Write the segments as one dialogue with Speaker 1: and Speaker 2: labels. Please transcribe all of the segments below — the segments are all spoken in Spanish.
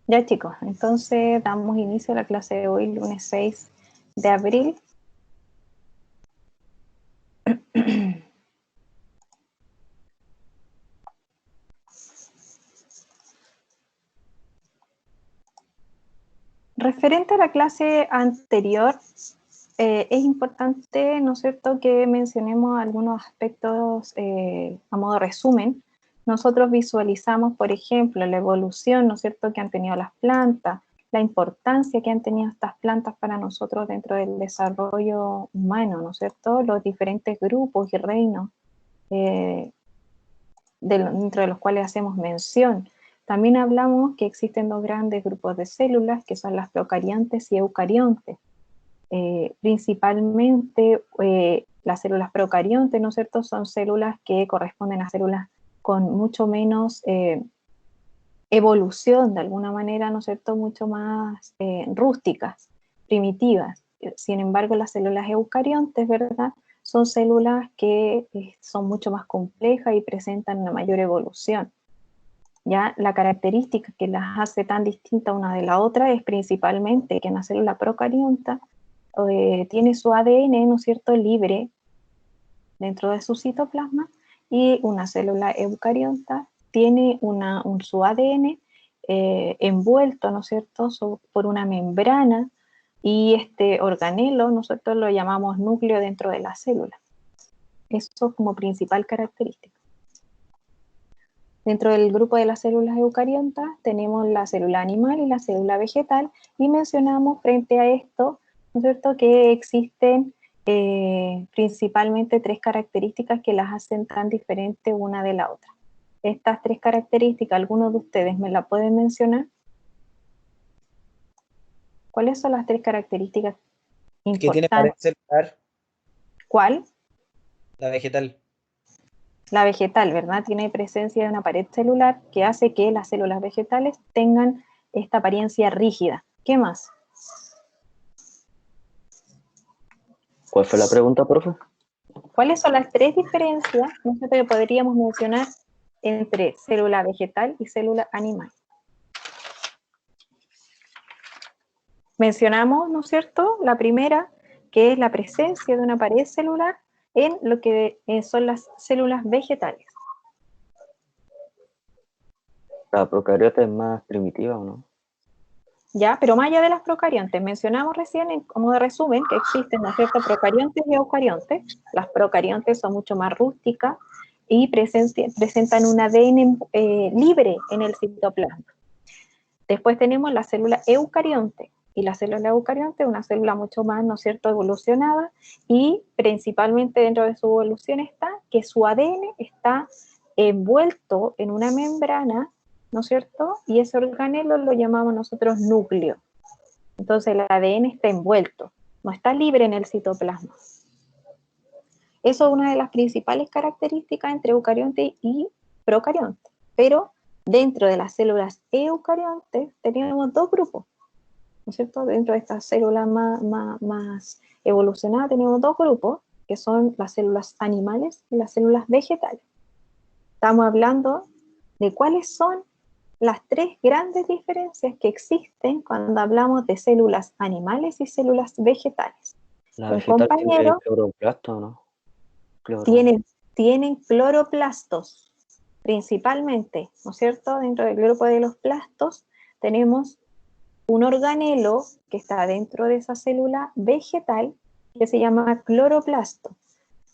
Speaker 1: Ya chicos, entonces damos inicio a la clase de hoy, lunes 6 de abril. Referente a la clase anterior, es importante, ¿no es cierto?, que mencionemos algunos aspectos a modo de resumen. Nosotros visualizamos, por ejemplo, la evolución, ¿no es cierto?, que han tenido las plantas, la importancia que han tenido estas plantas para nosotros dentro del desarrollo humano, ¿no es cierto?, los diferentes grupos y reinos dentro de los cuales hacemos mención. También hablamos que existen dos grandes grupos de células, que son las procariontes y eucariontes. Principalmente las células procariontes, ¿no es cierto?, son células que corresponden a células con mucho menos evolución, de alguna manera, ¿no es cierto?, mucho más rústicas, primitivas. Sin embargo, las células eucariontes, ¿verdad?, son células que son mucho más complejas y presentan una mayor evolución. Ya la característica que las hace tan distintas una de la otra es principalmente que en la célula procarionta tiene su ADN, ¿no es cierto?, libre dentro de su citoplasma, y una célula eucariota tiene su ADN envuelto, ¿no es cierto?, por una membrana, y este organelo nosotros lo llamamos núcleo dentro de la célula. Eso como principal característica. Dentro del grupo de las células eucariotas tenemos la célula animal y la célula vegetal, y mencionamos frente a esto, ¿no es cierto?, que existen principalmente tres características que las hacen tan diferentes una de la otra. Estas tres características, ¿algunos de ustedes me la pueden mencionar? ¿Cuáles son las tres características
Speaker 2: ¿Qué tiene pared
Speaker 1: importantes?
Speaker 2: celular?
Speaker 1: ¿Cuál?
Speaker 2: La vegetal.
Speaker 1: La vegetal, ¿verdad? Tiene presencia de una pared celular que hace que las células vegetales tengan esta apariencia rígida. ¿Qué más?
Speaker 3: ¿Cuál fue la pregunta, profe?
Speaker 1: ¿Cuáles son las tres diferencias que podríamos mencionar entre célula vegetal y célula animal? Mencionamos, ¿no es cierto?, la primera, que es la presencia de una pared celular en lo que son las células vegetales.
Speaker 3: La procariota es más primitiva, ¿o no?
Speaker 1: Ya, pero más allá de las procariontes, mencionamos recién, como de resumen, que existen, ¿no es cierto?, procariontes y eucariontes. Las procariontes son mucho más rústicas y presentan un ADN libre en el citoplasma. Después tenemos la célula eucarionte, y la célula eucarionte es una célula mucho más, ¿no es cierto?, evolucionada, y principalmente dentro de su evolución está que su ADN está envuelto en una membrana, ¿no es cierto?, y ese organelo lo llamamos nosotros núcleo. Entonces el ADN está envuelto, no está libre en el citoplasma. Eso es una de las principales características entre eucarionte y procarionte. Pero dentro de las células eucariontes tenemos dos grupos, ¿no es cierto? Dentro de estas células más evolucionadas tenemos dos grupos, que son las células animales y las células vegetales. Estamos hablando de cuáles son las tres grandes diferencias que existen cuando hablamos de células animales y células vegetales.
Speaker 3: La
Speaker 1: Un
Speaker 3: vegetal tiene
Speaker 1: compañero
Speaker 3: cloroplasto, ¿no?
Speaker 1: tienen cloroplastos, principalmente, ¿no es cierto? Dentro del grupo de los plastos tenemos un organelo que está dentro de esa célula vegetal que se llama cloroplasto.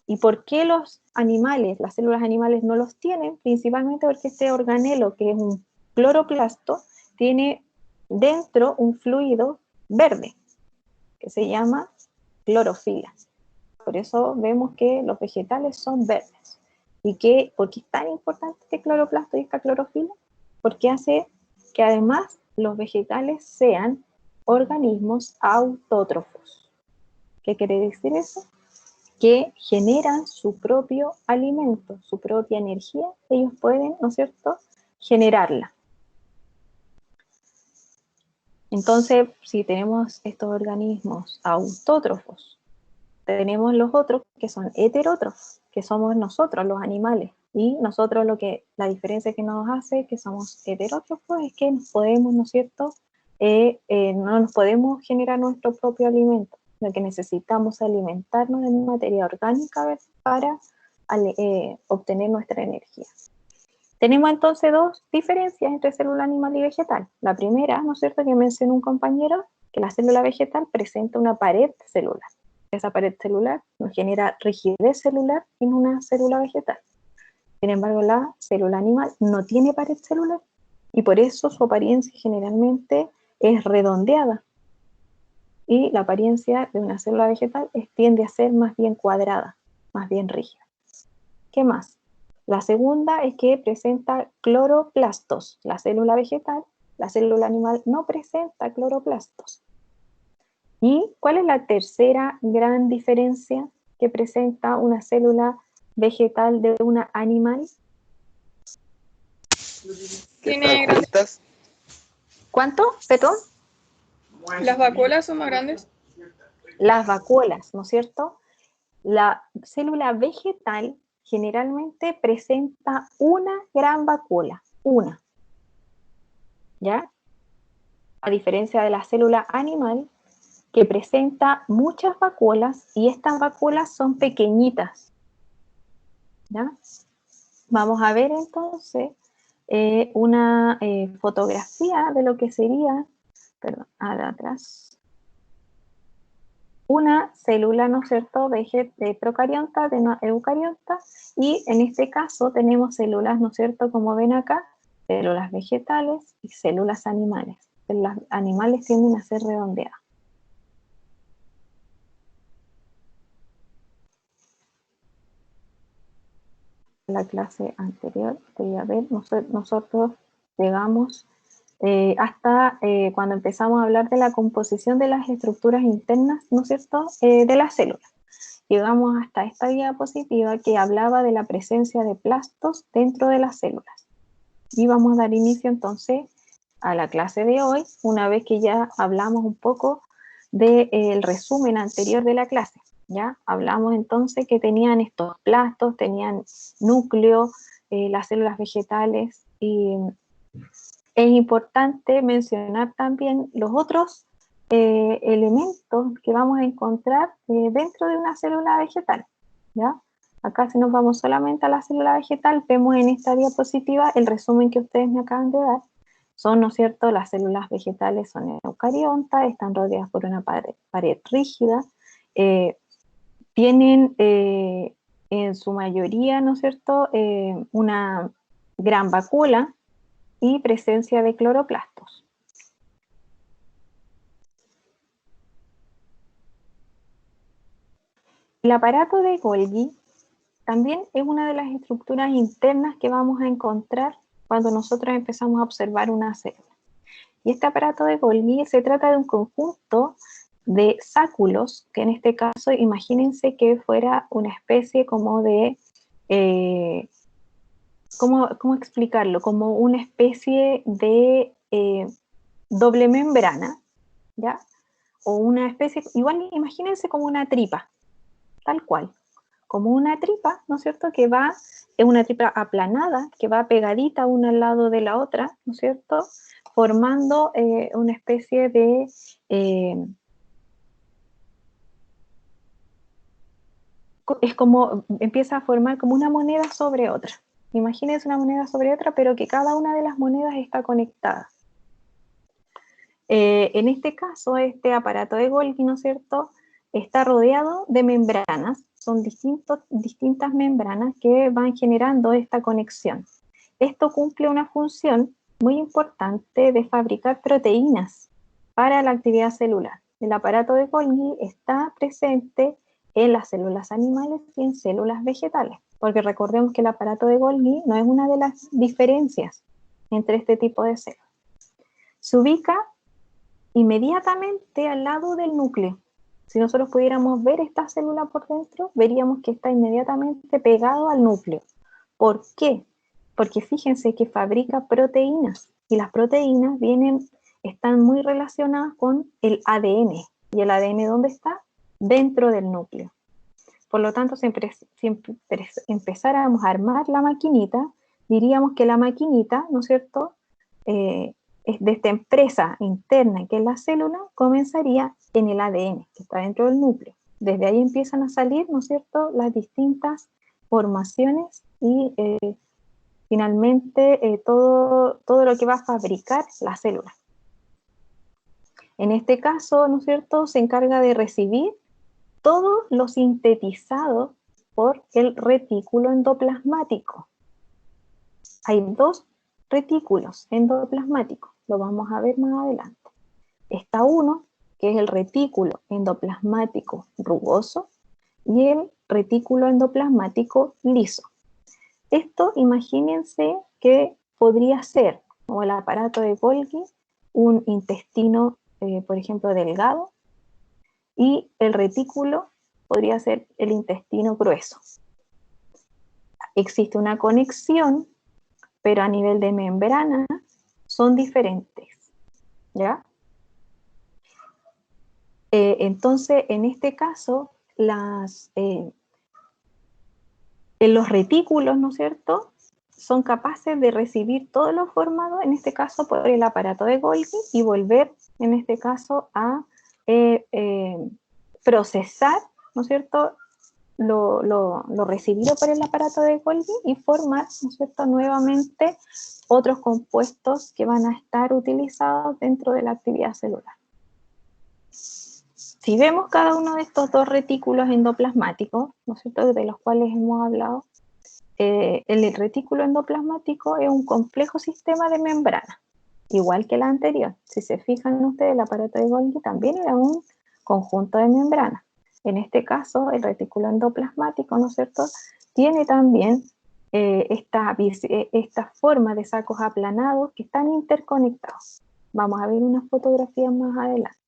Speaker 1: ¿Y por qué los animales, las células animales no los tienen? Principalmente porque este organelo, que es un cloroplasto, tiene dentro un fluido verde que se llama clorofila. Por eso vemos que los vegetales son verdes. ¿Y por qué es tan importante este cloroplasto y esta clorofila? Porque hace que además los vegetales sean organismos autótrofos. ¿Qué quiere decir eso? Que generan su propio alimento, su propia energía, ellos pueden, ¿no es cierto?, generarla. Entonces, si tenemos estos organismos autótrofos, tenemos los otros que son heterótrofos, que somos nosotros, los animales. Y nosotros la diferencia que nos hace que somos heterótrofos es que nos podemos, ¿no es cierto?, no nos podemos generar nuestro propio alimento, lo que necesitamos alimentarnos de materia orgánica para obtener nuestra energía. Tenemos entonces dos diferencias entre célula animal y vegetal. La primera, ¿no es cierto?, que mencionó un compañero, que la célula vegetal presenta una pared celular. Esa pared celular nos genera rigidez celular en una célula vegetal. Sin embargo, la célula animal no tiene pared celular y por eso su apariencia generalmente es redondeada. Y la apariencia de una célula vegetal tiende a ser más bien cuadrada, más bien rígida. ¿Qué más? La segunda es que presenta cloroplastos. La célula vegetal, la célula animal no presenta cloroplastos. ¿Y cuál es la tercera gran diferencia que presenta una célula vegetal de una animal?
Speaker 4: Tiene grandes.
Speaker 1: ¿Cuánto, Petón?
Speaker 4: Las vacuolas son más grandes.
Speaker 1: Las vacuolas, ¿no es cierto? La célula vegetal generalmente presenta una gran vacuola, una. ¿Ya? A diferencia de la célula animal, que presenta muchas vacuolas y estas vacuolas son pequeñitas. ¿Ya? Vamos a ver entonces una fotografía de lo que sería, perdón, atrás, una célula, ¿no es cierto?, de procariota, de una eucariota, y en este caso tenemos células, ¿no es cierto?, como ven acá, células vegetales y células animales. Las animales tienden a ser redondeadas. La clase anterior, quería ver, nosotros llegamos hasta cuando empezamos a hablar de la composición de las estructuras internas, ¿no es cierto?, de las células. Llegamos hasta esta diapositiva que hablaba de la presencia de plastos dentro de las células. Y vamos a dar inicio entonces a la clase de hoy, una vez que ya hablamos un poco del resumen anterior de la clase. ¿Ya? Hablamos entonces que tenían estos plastos, tenían núcleo, las células vegetales, y es importante mencionar también los otros elementos que vamos a encontrar dentro de una célula vegetal. ¿Ya? Acá si nos vamos solamente a la célula vegetal, vemos en esta diapositiva el resumen que ustedes me acaban de dar. Son, ¿no es cierto?, las células vegetales son eucariontas, están rodeadas por una pared rígida, tienen en su mayoría, ¿no es cierto?, una gran vacuola y presencia de cloroplastos. El aparato de Golgi también es una de las estructuras internas que vamos a encontrar cuando nosotros empezamos a observar una célula. Y este aparato de Golgi se trata de un conjunto de sáculos, que en este caso imagínense que fuera una especie como de, ¿cómo explicarlo? Como una especie de doble membrana, ¿ya? O una especie, igual imagínense como una tripa, tal cual, como una tripa, ¿no es cierto?, que va, es una tripa aplanada, que va pegadita una al lado de la otra, ¿no es cierto?, formando una especie de es como, empieza a formar como una moneda sobre otra. Imagínense una moneda sobre otra, pero que cada una de las monedas está conectada. En este caso, este aparato de Golgi, ¿no es cierto?, está rodeado de membranas. Son distintas membranas que van generando esta conexión. Esto cumple una función muy importante de fabricar proteínas para la actividad celular. El aparato de Golgi está presente en las células animales y en células vegetales, porque recordemos que el aparato de Golgi no es una de las diferencias entre este tipo de células. Se ubica inmediatamente al lado del núcleo. Si nosotros pudiéramos ver esta célula por dentro, veríamos que está inmediatamente pegado al núcleo. ¿Por qué? Porque fíjense que fabrica proteínas, y las proteínas están muy relacionadas con el ADN. ¿Y el ADN dónde está? Dentro del núcleo. Por lo tanto, siempre empezáramos a armar la maquinita, diríamos que la maquinita, ¿no es cierto?, de esta empresa interna que es la célula, comenzaría en el ADN, que está dentro del núcleo. Desde ahí empiezan a salir, ¿no es cierto?, las distintas formaciones y finalmente todo lo que va a fabricar la célula. En este caso, ¿no es cierto?, se encarga de recibir todo lo sintetizado por el retículo endoplasmático. Hay dos retículos endoplasmáticos, lo vamos a ver más adelante. Está uno, que es el retículo endoplasmático rugoso, y el retículo endoplasmático liso. Esto, imagínense que podría ser, como el aparato de Golgi, un intestino, por ejemplo, delgado, y el retículo podría ser el intestino grueso. Existe una conexión, pero a nivel de membrana son diferentes, ¿ya? Entonces, en este caso, los retículos, ¿no es cierto?, son capaces de recibir todo lo formado, en este caso, por el aparato de Golgi, y volver, en este caso, a procesar, ¿no es cierto?, lo recibido por el aparato de Golgi y formar, ¿no es cierto?, nuevamente otros compuestos que van a estar utilizados dentro de la actividad celular. Si vemos cada uno de estos dos retículos endoplasmáticos, ¿no es cierto?, de los cuales hemos hablado, el retículo endoplasmático es un complejo sistema de membrana, igual que el anterior. Si se fijan ustedes, el aparato de Golgi también era un conjunto de membranas. En este caso, el retículo endoplasmático, ¿no es cierto?, tiene también esta forma de sacos aplanados que están interconectados. Vamos a ver unas fotografías más adelante.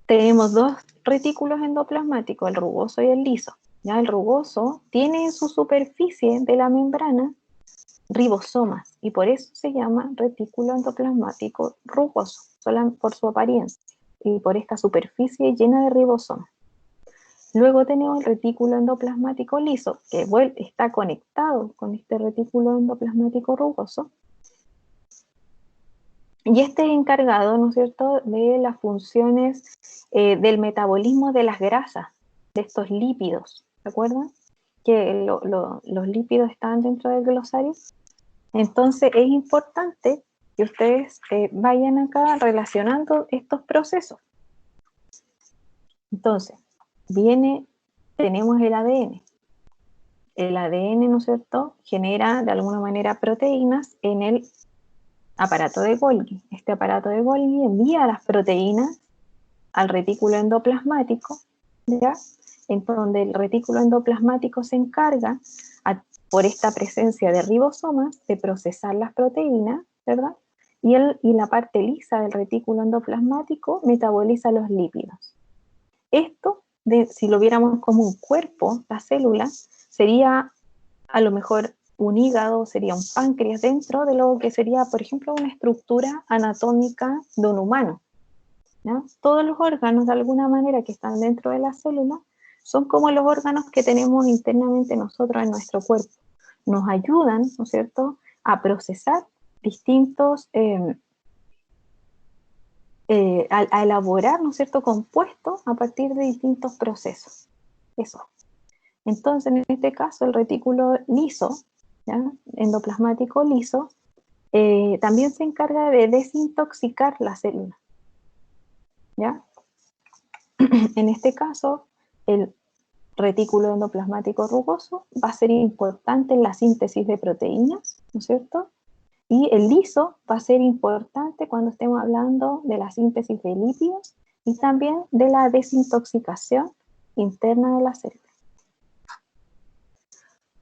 Speaker 1: Tenemos dos retículos endoplasmáticos, el rugoso y el liso. ¿Ya? El rugoso tiene en su superficie de la membrana ribosomas, y por eso se llama retículo endoplasmático rugoso, solo por su apariencia, y por esta superficie llena de ribosomas. Luego tenemos el retículo endoplasmático liso, que está conectado con este retículo endoplasmático rugoso, y este es encargado, ¿no es cierto?, de las funciones del metabolismo de las grasas, de estos lípidos. ¿Se acuerdan? Que los lípidos están dentro del glosario. Entonces es importante que ustedes vayan acá relacionando estos procesos. Entonces, tenemos el ADN. El ADN, ¿no es cierto?, genera de alguna manera proteínas en el aparato de Golgi. Este aparato de Golgi envía las proteínas al retículo endoplasmático, ¿ya?, en donde el retículo endoplasmático se encarga, por esta presencia de ribosomas, de procesar las proteínas, ¿verdad? Y la parte lisa del retículo endoplasmático metaboliza los lípidos. Esto, si lo viéramos como un cuerpo, la célula, sería a lo mejor un hígado, sería un páncreas dentro de lo que sería, por ejemplo, una estructura anatómica de un humano, ¿no? Todos los órganos, de alguna manera, que están dentro de la célula, son como los órganos que tenemos internamente nosotros en nuestro cuerpo. Nos ayudan, ¿no es cierto?, a procesar distintos, a elaborar, ¿no es cierto?, compuestos a partir de distintos procesos. Eso. Entonces, en este caso, el retículo liso, ¿ya?, endoplasmático liso, también se encarga de desintoxicar la célula, ¿ya? En este caso, el retículo endoplasmático rugoso va a ser importante en la síntesis de proteínas, ¿no es cierto? Y el liso va a ser importante cuando estemos hablando de la síntesis de lípidos y también de la desintoxicación interna de la célula.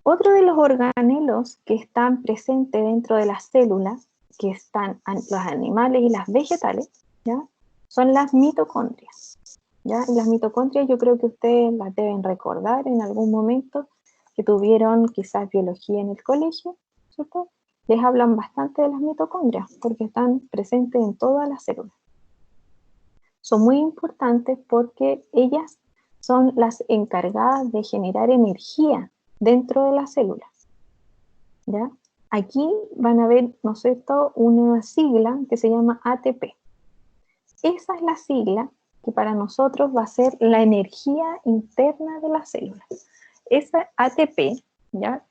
Speaker 1: Otro de los organelos que están presentes dentro de las células, que están los animales y las vegetales, ¿ya?, son las mitocondrias. ¿Ya? Y las mitocondrias yo creo que ustedes las deben recordar en algún momento que tuvieron quizás biología en el colegio, ¿cierto? Les hablan bastante de las mitocondrias porque están presentes en todas las células. Son muy importantes porque ellas son las encargadas de generar energía dentro de la célula, ¿ya? Aquí van a ver, ¿no es cierto?, una sigla que se llama ATP. Esa es la sigla que para nosotros va a ser la energía interna de la célula. Esa ATP, ¿ya?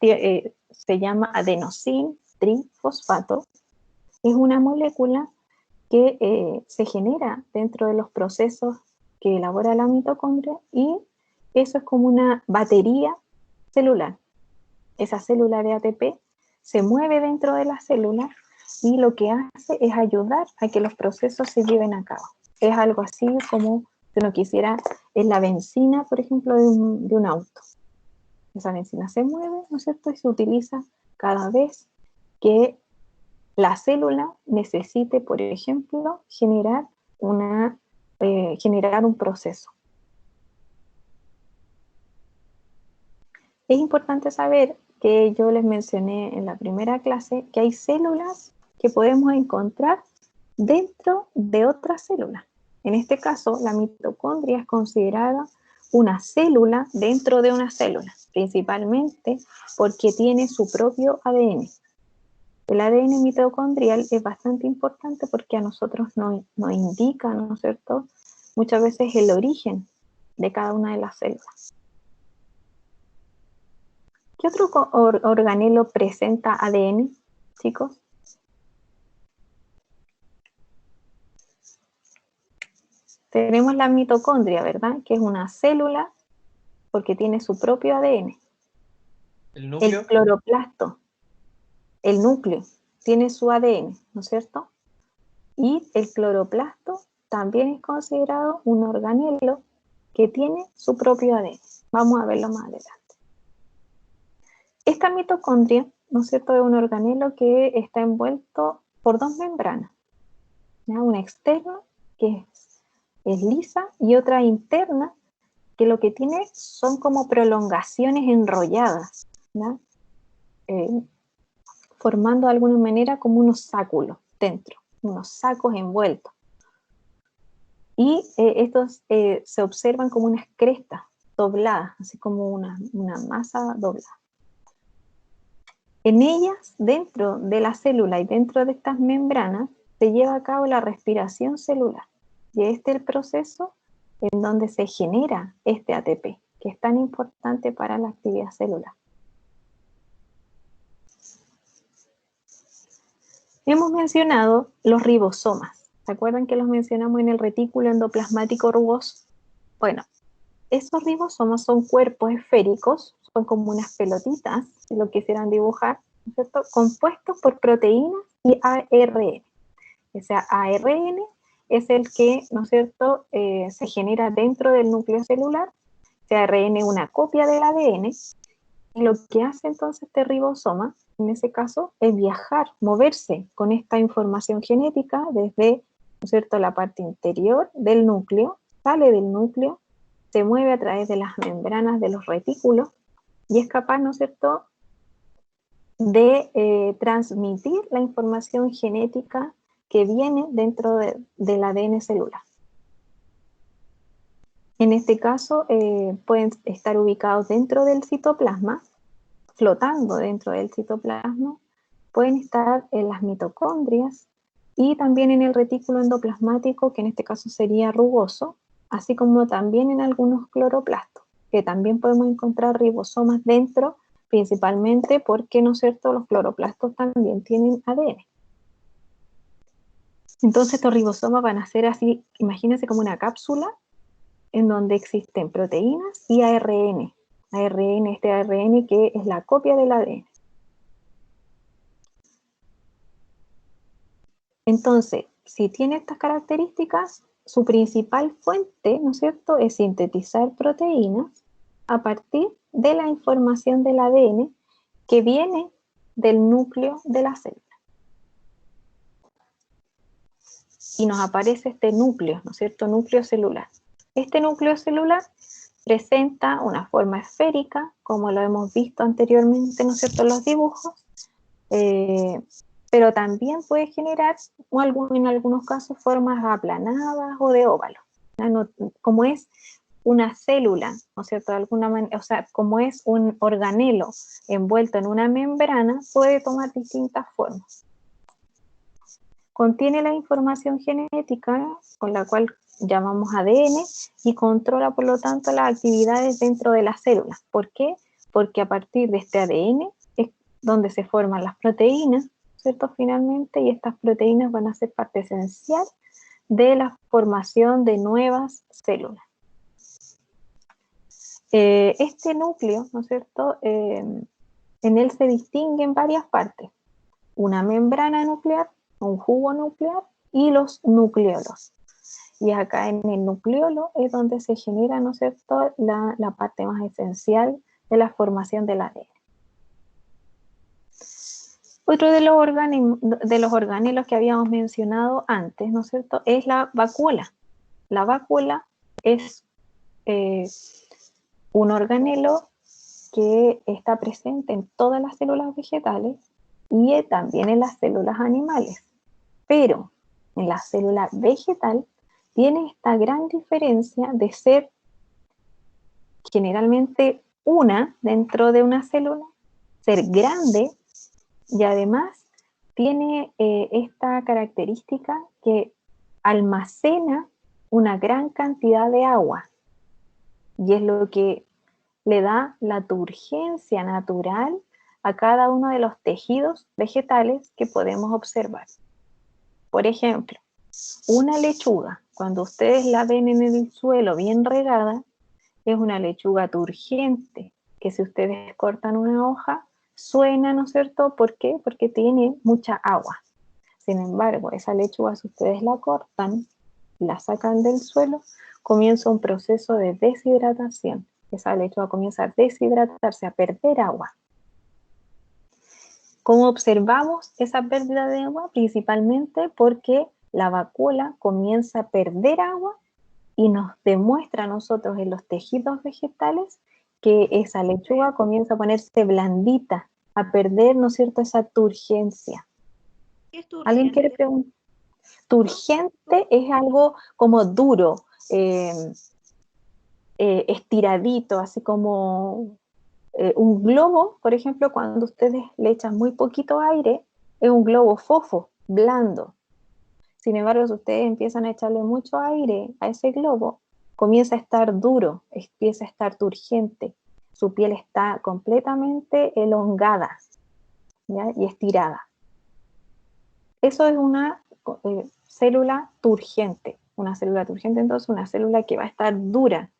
Speaker 1: Se llama adenosin trifosfato, es una molécula que se genera dentro de los procesos que elabora la mitocondria, y eso es como una batería celular. Esa célula de ATP se mueve dentro de la célula y lo que hace es ayudar a que los procesos se lleven a cabo. Es algo así como, si uno quisiera, es la benzina, por ejemplo, de un auto. Esa benzina se mueve, ¿no es cierto?, y se utiliza cada vez que la célula necesite, por ejemplo, generar un proceso. Es importante saber que yo les mencioné en la primera clase que hay células que podemos encontrar dentro de otras células. En este caso, la mitocondria es considerada una célula dentro de una célula, principalmente porque tiene su propio ADN. El ADN mitocondrial es bastante importante porque a nosotros nos indica, ¿no es cierto?, muchas veces el origen de cada una de las células. ¿Qué otro organelo presenta ADN, chicos? Tenemos la mitocondria, ¿verdad?, que es una célula porque tiene su propio ADN.
Speaker 2: ¿El núcleo?
Speaker 1: El cloroplasto, el núcleo, tiene su ADN, ¿no es cierto? Y el cloroplasto también es considerado un organelo que tiene su propio ADN. Vamos a verlo más adelante. Esta mitocondria, ¿no es cierto?, es un organelo que está envuelto por dos membranas, ¿ya? Una externa, que es lisa, y otra interna, que lo que tiene son como prolongaciones enrolladas, ¿ya? Formando de alguna manera como unos sáculos dentro, unos sacos envueltos. Y estos se observan como unas crestas dobladas, así como una masa doblada. En ellas, dentro de la célula y dentro de estas membranas, se lleva a cabo la respiración celular. Y este es el proceso en donde se genera este ATP, que es tan importante para la actividad celular. Hemos mencionado los ribosomas. ¿Se acuerdan que los mencionamos en el retículo endoplasmático rugoso? Bueno, esos ribosomas son cuerpos esféricos, son como unas pelotitas, si lo quisieran dibujar, ¿no es cierto?, compuestos por proteínas y ARN. Ese ARN es el que, ¿no es cierto?, se genera dentro del núcleo celular. Ese ARN es una copia del ADN, y lo que hace entonces este ribosoma, en ese caso, es viajar, moverse con esta información genética desde, ¿no es cierto?, la parte interior del núcleo, sale del núcleo, se mueve a través de las membranas de los retículos y es capaz, ¿no es cierto?, de transmitir la información genética que viene dentro del ADN celular. En este caso, pueden estar ubicados dentro del citoplasma, flotando dentro del citoplasma, pueden estar en las mitocondrias y también en el retículo endoplasmático, que en este caso sería rugoso, así como también en algunos cloroplastos, que también podemos encontrar ribosomas dentro, principalmente porque, ¿no es cierto?, los cloroplastos también tienen ADN. Entonces estos ribosomas van a ser así, imagínense como una cápsula en donde existen proteínas y ARN. Este ARN que es la copia del ADN. Entonces, si tiene estas características, su principal fuente, ¿no es cierto?, es sintetizar proteínas a partir de la información del ADN que viene del núcleo de la célula. Y nos aparece este núcleo, ¿no es cierto?, núcleo celular. Este núcleo celular presenta una forma esférica, como lo hemos visto anteriormente, ¿no es cierto?, en los dibujos, pero también puede generar, en algunos casos, formas aplanadas o de óvalo. Como es una célula, ¿no es cierto? De alguna manera, o sea, como es un organelo envuelto en una membrana, puede tomar distintas formas. Contiene la información genética, con la cual llamamos ADN, y controla, por lo tanto, las actividades dentro de las células. ¿Por qué? Porque a partir de este ADN es donde se forman las proteínas, ¿cierto? Finalmente, y estas proteínas van a ser parte esencial de la formación de nuevas células. Este núcleo, ¿no es cierto? En él se distinguen varias partes. Una membrana nuclear, un jugo nuclear y los nucleolos. Y acá en el nucleolo es donde se genera, ¿no es cierto?, la parte más esencial de la formación del ADN. Otro de los organelos que habíamos mencionado antes, ¿no es cierto?, es la vacuola. La vacuola es un organelo que está presente en todas las células vegetales y también en las células animales. Pero en la célula vegetal tiene esta gran diferencia de ser generalmente una dentro de una célula, ser grande, y además tiene esta característica que almacena una gran cantidad de agua, y es lo que le da la turgencia natural a cada uno de los tejidos vegetales que podemos observar. Por ejemplo, una lechuga, cuando ustedes la ven en el suelo bien regada, es una lechuga turgente, que si ustedes cortan una hoja, suena, ¿no es cierto? ¿Por qué? Porque tiene mucha agua. Sin embargo, esa lechuga, si ustedes la cortan, la sacan del suelo, comienza un proceso de deshidratación. Esa lechuga comienza a deshidratarse, a perder agua. ¿Cómo observamos esa pérdida de agua? Principalmente porque la vacuola comienza a perder agua y nos demuestra a nosotros en los tejidos vegetales que esa lechuga comienza a ponerse blandita, a perder, ¿no es cierto?, esa turgencia.
Speaker 5: ¿Qué es turgente?
Speaker 1: ¿Alguien quiere preguntar? Turgente es algo como duro, estiradito, así como un globo, por ejemplo, cuando ustedes le echan muy poquito aire, es un globo fofo, blando. Sin embargo, si ustedes empiezan a echarle mucho aire a ese globo, comienza a estar duro, empieza a estar turgente. Su piel está completamente elongada, ¿ya?, y estirada. Eso es una célula turgente. Una célula turgente, entonces, una célula que va a estar dura.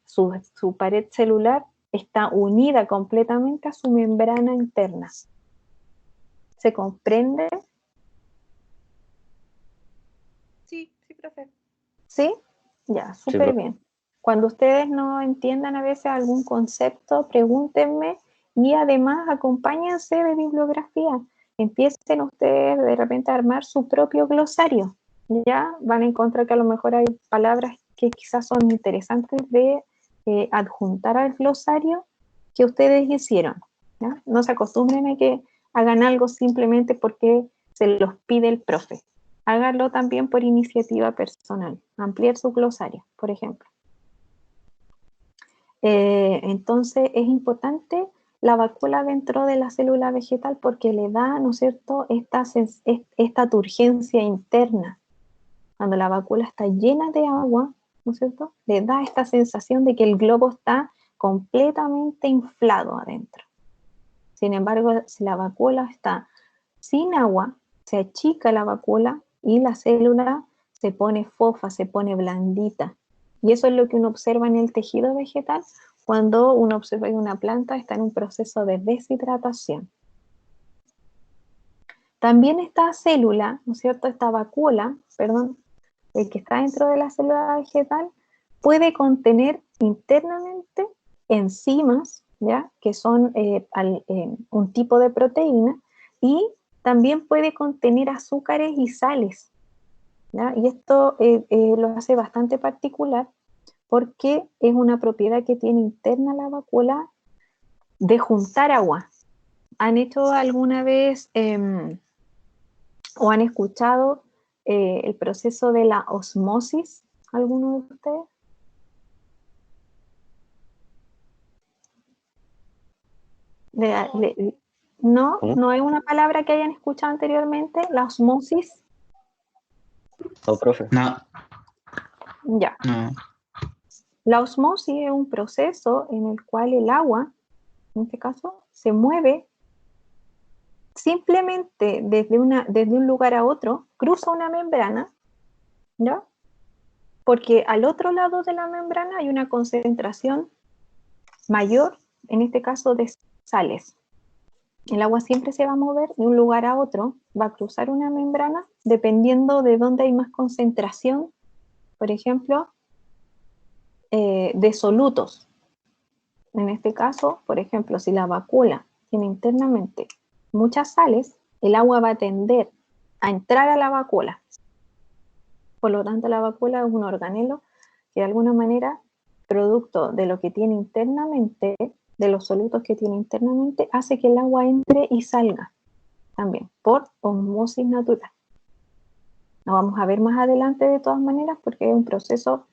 Speaker 1: Su pared celular está unida completamente a su membrana interna. ¿Se comprende?
Speaker 5: Sí, profe.
Speaker 1: ¿Sí? Ya,
Speaker 3: Sí,
Speaker 1: súper bien. Cuando ustedes no entiendan a veces algún concepto, pregúntenme y además acompáñense de bibliografía. Empiecen ustedes de repente a armar su propio glosario. Ya van a encontrar que a lo mejor hay palabras que quizás son interesantes de adjuntar al glosario que ustedes hicieron, ¿ya? No se acostumbren a que hagan algo simplemente porque se los pide el profe. Háganlo también por iniciativa personal, ampliar su glosario, por ejemplo. Entonces es importante la vacuola dentro de la célula vegetal porque le da, ¿no es cierto?, esta turgencia interna. Cuando la vacuola está llena de agua, ¿no es cierto?, le da esta sensación de que el globo está completamente inflado adentro. Sin embargo, si la vacuola está sin agua, se achica la vacuola y la célula se pone fofa, se pone blandita. Y eso es lo que uno observa en el tejido vegetal cuando uno observa que una planta está en un proceso de deshidratación. También esta célula, ¿no es cierto?, esta vacuola, perdón, el que está dentro de la célula vegetal, puede contener internamente enzimas, ¿ya?, que son un tipo de proteína, y también puede contener azúcares y sales, ¿ya? Y esto lo hace bastante particular porque es una propiedad que tiene interna la vacuola de juntar agua. ¿Han hecho alguna vez o han escuchado el proceso de la osmosis? ¿Alguno de ustedes? No,
Speaker 3: ¿Cómo?
Speaker 1: no es una palabra que hayan escuchado anteriormente, la osmosis.
Speaker 3: No, profe.
Speaker 2: No,
Speaker 1: Ya.
Speaker 2: no.
Speaker 1: La osmosis es un proceso en el cual el agua, en este caso, se mueve simplemente desde un lugar a otro, cruza una membrana, ¿ya? Porque al otro lado de la membrana hay una concentración mayor, en este caso de sales. El agua siempre se va a mover de un lugar a otro, va a cruzar una membrana dependiendo de dónde hay más concentración, por ejemplo, de solutos. En este caso, por ejemplo, si la vacuola tiene internamente muchas sales, el agua va a tender a entrar a la vacuola. Por lo tanto, la vacuola es un organelo que de alguna manera, producto de lo que tiene internamente, de los solutos que tiene internamente, hace que el agua entre y salga también, por osmosis natural. Lo vamos a ver más adelante de todas maneras porque es un proceso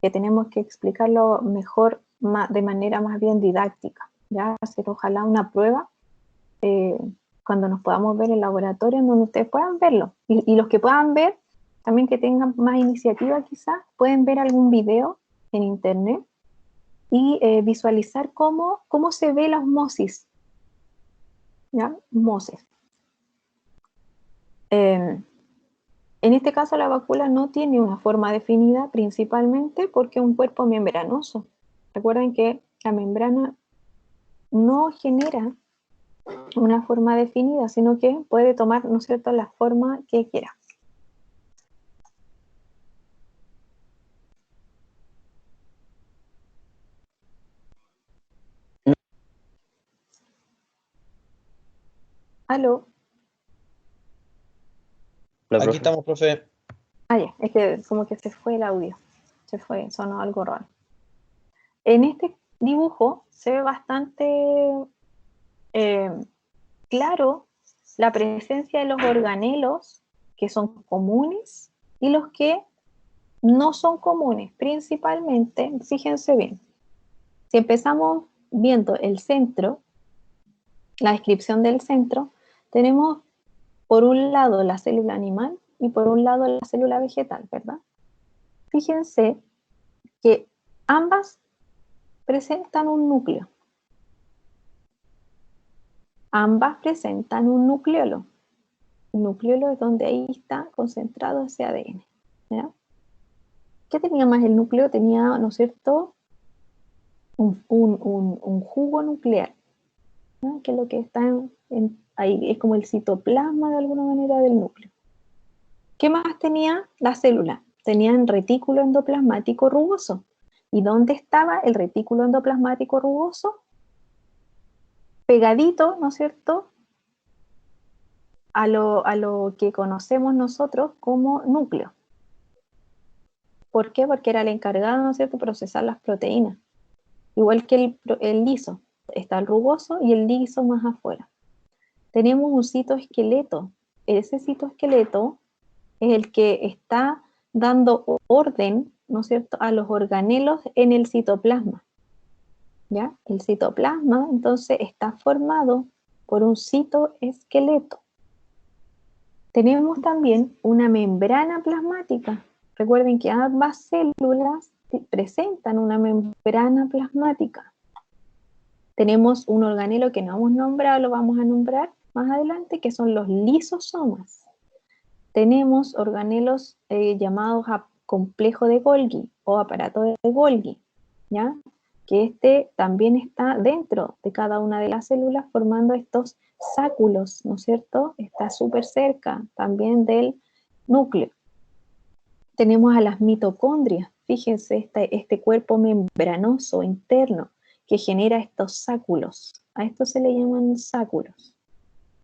Speaker 1: que tenemos que explicarlo mejor, de manera más bien didáctica, ya hacer ojalá una prueba cuando nos podamos ver en el laboratorio en donde ustedes puedan verlo, y los que puedan ver, también que tengan más iniciativa quizás, pueden ver algún video en internet y visualizar cómo se ve la osmosis, ¿ya? Osmosis. En este caso la vacuola no tiene una forma definida, principalmente porque es un cuerpo membranoso. Recuerden que la membrana no genera una forma definida, sino que puede tomar, ¿no es cierto?, la forma que quiera. ¿Aló?
Speaker 3: La
Speaker 2: Aquí
Speaker 3: profe.
Speaker 2: estamos, profe.
Speaker 1: Ah, ya, es que como que se fue el audio, se fue, sonó algo raro. En este dibujo se ve bastante claro la presencia de los organelos que son comunes y los que no son comunes. Principalmente, fíjense bien, si empezamos viendo el centro, la descripción del centro, tenemos por un lado la célula animal y por un lado la célula vegetal, ¿verdad? Fíjense que ambas presentan un núcleo. Ambas presentan un nucleolo. El nucleolo es donde ahí está concentrado ese ADN, ¿ya? ¿Qué tenía más el núcleo? Tenía, ¿no es cierto?, un jugo nuclear, ¿no?, que es lo que está ahí, es como el citoplasma de alguna manera del núcleo. ¿Qué más tenía la célula? Tenía un retículo endoplasmático rugoso. ¿Y dónde estaba el retículo endoplasmático rugoso? Pegadito, ¿no es cierto?, a lo que conocemos nosotros como núcleo. ¿Por qué? Porque era el encargado, ¿no es cierto?, de procesar las proteínas. Igual que el liso. Está el rugoso y el liso más afuera. Tenemos un citoesqueleto. Ese citoesqueleto es el que está dando orden, ¿no es cierto?, a los organelos en el citoplasma. ¿Ya? El citoplasma, entonces, está formado por un citoesqueleto. Tenemos también una membrana plasmática. Recuerden que ambas células presentan una membrana plasmática. Tenemos un organelo que no hemos nombrado, lo vamos a nombrar más adelante, que son los lisosomas. Tenemos organelos llamados complejo de Golgi o aparato de Golgi, ¿ya?, que este también está dentro de cada una de las células formando estos sáculos, ¿no es cierto? Está súper cerca también del núcleo. Tenemos a las mitocondrias, fíjense, este cuerpo membranoso interno que genera estos sáculos. A esto se le llaman sáculos,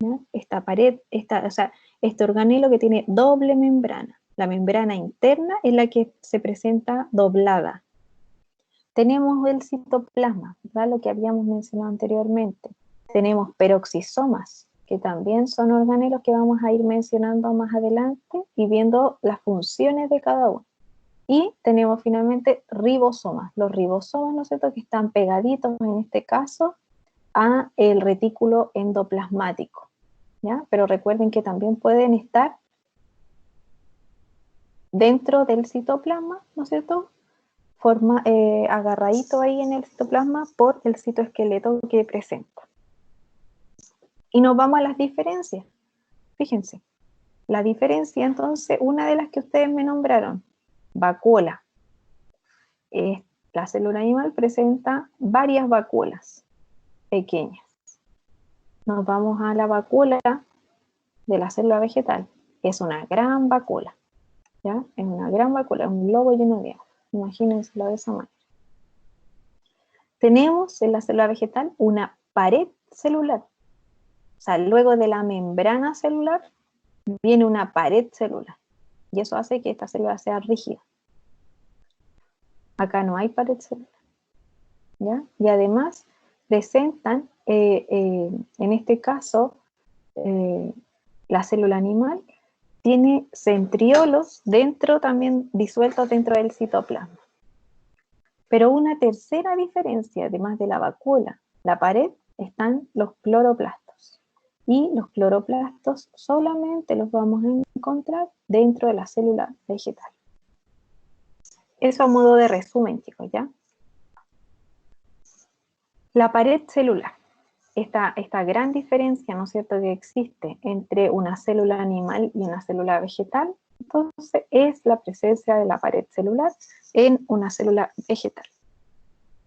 Speaker 1: ¿ya? Esta pared, este organelo que tiene doble membrana. La membrana interna es la que se presenta doblada. Tenemos el citoplasma, ¿verdad?, lo que habíamos mencionado anteriormente. Tenemos peroxisomas, que también son organelos que vamos a ir mencionando más adelante y viendo las funciones de cada uno. Y tenemos finalmente ribosomas. Los ribosomas, ¿no es cierto?, que están pegaditos en este caso a el retículo endoplasmático, ¿ya? Pero recuerden que también pueden estar dentro del citoplasma, ¿no es cierto? Agarradito ahí en el citoplasma por el citoesqueleto que presenta. Y nos vamos a las diferencias. Fíjense, la diferencia entonces, una de las que ustedes me nombraron, vacuola. La célula animal presenta varias vacuolas pequeñas. Nos vamos a la vacuola de la célula vegetal. Es una gran vacuola, ¿ya? Es una gran vacuola, un globo lleno de agua. Imagínenselo de esa manera. Tenemos en la célula vegetal una pared celular. O sea, luego de la membrana celular viene una pared celular. Y eso hace que esta célula sea rígida. Acá no hay pared celular, ¿ya? Y además presentan, en este caso, la célula animal tiene centriolos también disueltos dentro del citoplasma. Pero una tercera diferencia, además de la vacuola, la pared, están los cloroplastos. Y los cloroplastos solamente los vamos a encontrar dentro de la célula vegetal. Eso a modo de resumen, chicos, ¿ya? La pared celular. Esta gran diferencia, ¿no es cierto?, que existe entre una célula animal y una célula vegetal, entonces es la presencia de la pared celular en una célula vegetal.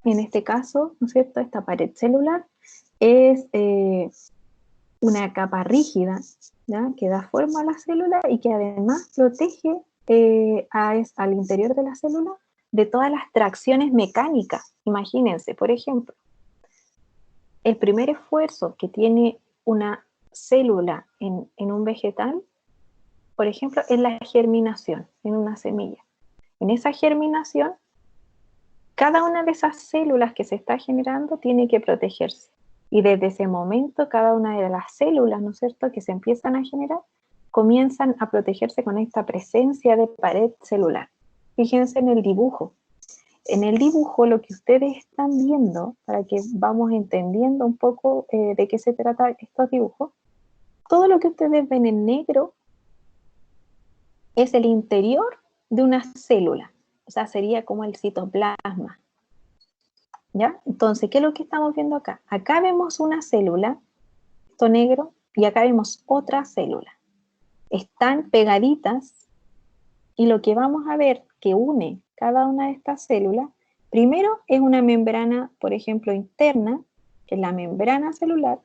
Speaker 1: En este caso, ¿no es cierto?, esta pared celular es una capa rígida, ¿ya?, que da forma a la célula y que además protege al interior de la célula de todas las tracciones mecánicas. Imagínense, por ejemplo, el primer esfuerzo que tiene una célula en un vegetal, por ejemplo, es la germinación en una semilla. En esa germinación, cada una de esas células que se está generando tiene que protegerse. Y desde ese momento, cada una de las células, ¿no es cierto?, que se empiezan a generar, comienzan a protegerse con esta presencia de pared celular. Fíjense en el dibujo. En el dibujo, lo que ustedes están viendo, para que vamos entendiendo un poco de qué se trata estos dibujos, todo lo que ustedes ven en negro es el interior de una célula. O sea, sería como el citoplasma, ¿ya? Entonces, ¿qué es lo que estamos viendo acá? Acá vemos una célula, esto negro, y acá vemos otra célula. Están pegaditas, y lo que vamos a ver que une cada una de estas células, primero es una membrana, por ejemplo, interna, que es la membrana celular,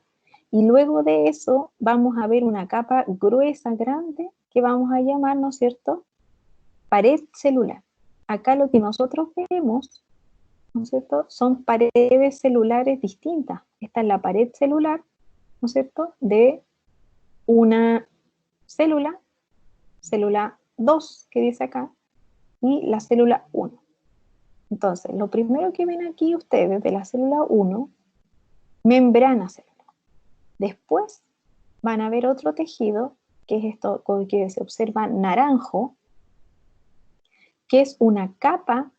Speaker 1: y luego de eso vamos a ver una capa gruesa, grande, que vamos a llamar, ¿no es cierto?, pared celular. Acá lo que nosotros vemos, ¿no es cierto?, son paredes celulares distintas. Esta es la pared celular, ¿no es cierto?, de una célula 2, que dice acá, y la célula 1. Entonces, lo primero que ven aquí ustedes de la célula 1, membrana celular. Después van a ver otro tejido, que es esto que se observa naranjo, que es una capa,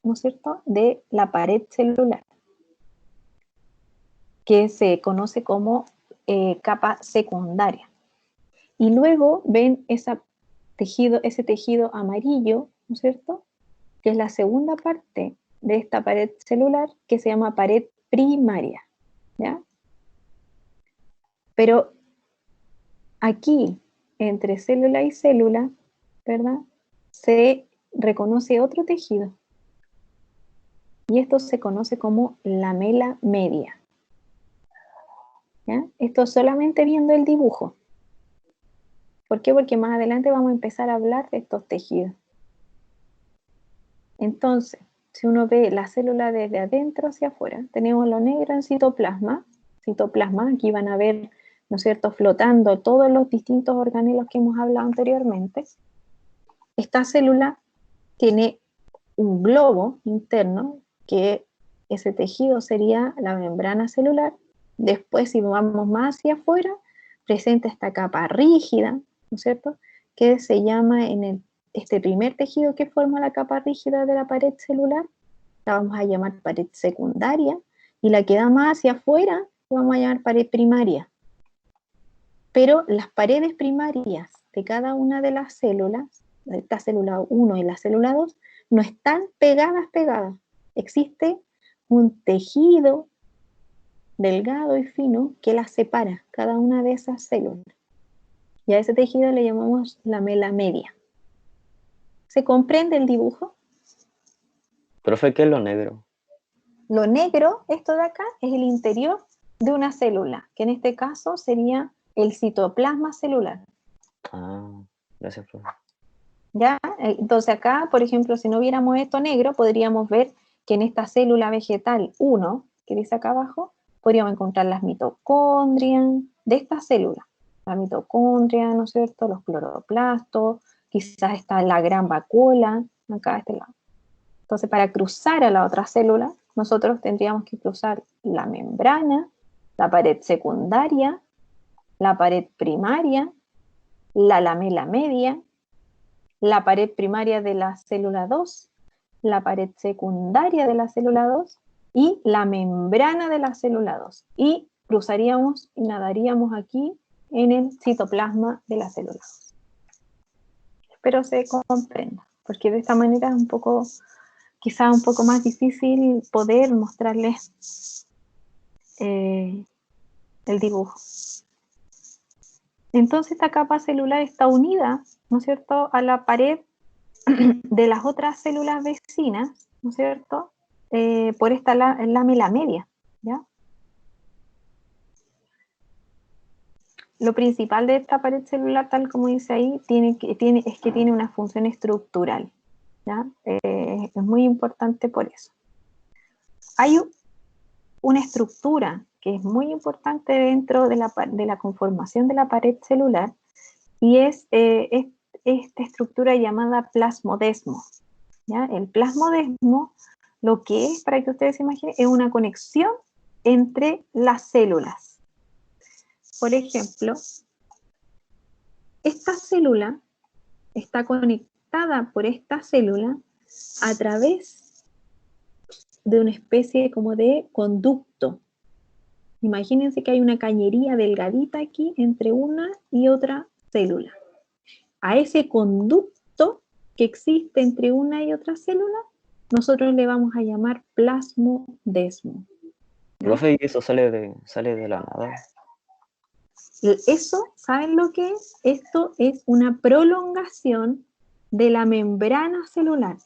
Speaker 1: ¿no es cierto?, de la pared celular, que se conoce como capa secundaria. Y luego ven ese tejido amarillo, ¿no es cierto?, que es la segunda parte de esta pared celular, que se llama pared primaria, ¿ya? Pero aquí, entre célula y célula, ¿verdad?, se reconoce otro tejido. Y esto se conoce como lamela media, ¿ya? Esto solamente viendo el dibujo. ¿Por qué? Porque más adelante vamos a empezar a hablar de estos tejidos. Entonces, si uno ve la célula desde adentro hacia afuera, tenemos lo negro en citoplasma. Aquí van a ver, ¿no es cierto?, flotando todos los distintos organelos que hemos hablado anteriormente. Esta célula tiene un globo interno, que ese tejido sería la membrana celular. Después, si vamos más hacia afuera, presenta esta capa rígida, ¿no es cierto?, que se llama este primer tejido que forma la capa rígida de la pared celular, la vamos a llamar pared secundaria, y la que da más hacia afuera que vamos a llamar pared primaria. Pero las paredes primarias de cada una de las células, de esta célula 1 y la célula 2, no están pegadas. Existe un tejido delgado y fino que las separa, cada una de esas células. Y a ese tejido le llamamos lamela media. ¿Se comprende el dibujo?
Speaker 3: Profe, ¿qué es lo negro?
Speaker 1: Lo negro, esto de acá, es el interior de una célula, que en este caso sería el citoplasma celular.
Speaker 3: Ah, gracias, profe.
Speaker 1: ¿Ya? Entonces acá, por ejemplo, si no viéramos esto negro, podríamos ver que en esta célula vegetal 1, que dice acá abajo, podríamos encontrar las mitocondrias de esta célula. La mitocondria, ¿no es cierto? Los cloroplastos, quizás está la gran vacuola, acá a este lado. Entonces, para cruzar a la otra célula, nosotros tendríamos que cruzar la membrana, la pared secundaria, la pared primaria, la lamela media, la pared primaria de la célula 2, la pared secundaria de la célula 2 y la membrana de la célula 2. Y cruzaríamos y nadaríamos aquí en el citoplasma de la célula 2. Espero se comprenda, porque de esta manera es un poco, quizá un poco más difícil poder mostrarles el dibujo. Entonces esta capa celular está unida, ¿no es cierto?, a la pared de las otras células vecinas, ¿no es cierto?, por esta lamela media, ¿ya? Lo principal de esta pared celular, tal como dice ahí, es que tiene una función estructural, ¿ya? Es muy importante por eso. Hay una estructura que es muy importante dentro de la conformación de la pared celular, y es esta estructura llamada plasmodesmo, ¿ya? El plasmodesmo, lo que es, para que ustedes se imaginen, es una conexión entre las células. Por ejemplo, esta célula está conectada por esta célula a través de una especie como de conducto. Imagínense que hay una cañería delgadita aquí entre una y otra célula. A ese conducto que existe entre una y otra célula, nosotros le vamos a llamar plasmodesmo.
Speaker 3: Profe, ¿y eso sale de la nada?
Speaker 1: Eso, ¿saben lo que es? Esto es una prolongación de la membrana celular.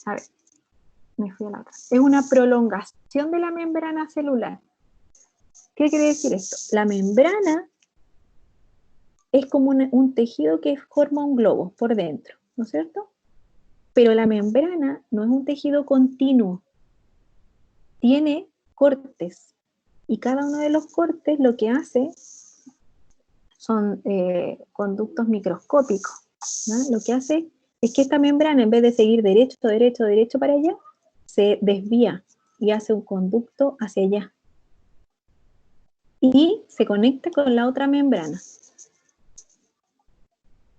Speaker 1: A ver, me fui a la otra. Es una prolongación de la membrana celular. ¿Qué quiere decir esto? La membrana es como un tejido que forma un globo por dentro, ¿no es cierto? Pero la membrana no es un tejido continuo. Tiene cortes. Y cada uno de los cortes lo que hace son conductos microscópicos, ¿no? Lo que hace es que esta membrana, en vez de seguir derecho para allá, se desvía y hace un conducto hacia allá. Y se conecta con la otra membrana.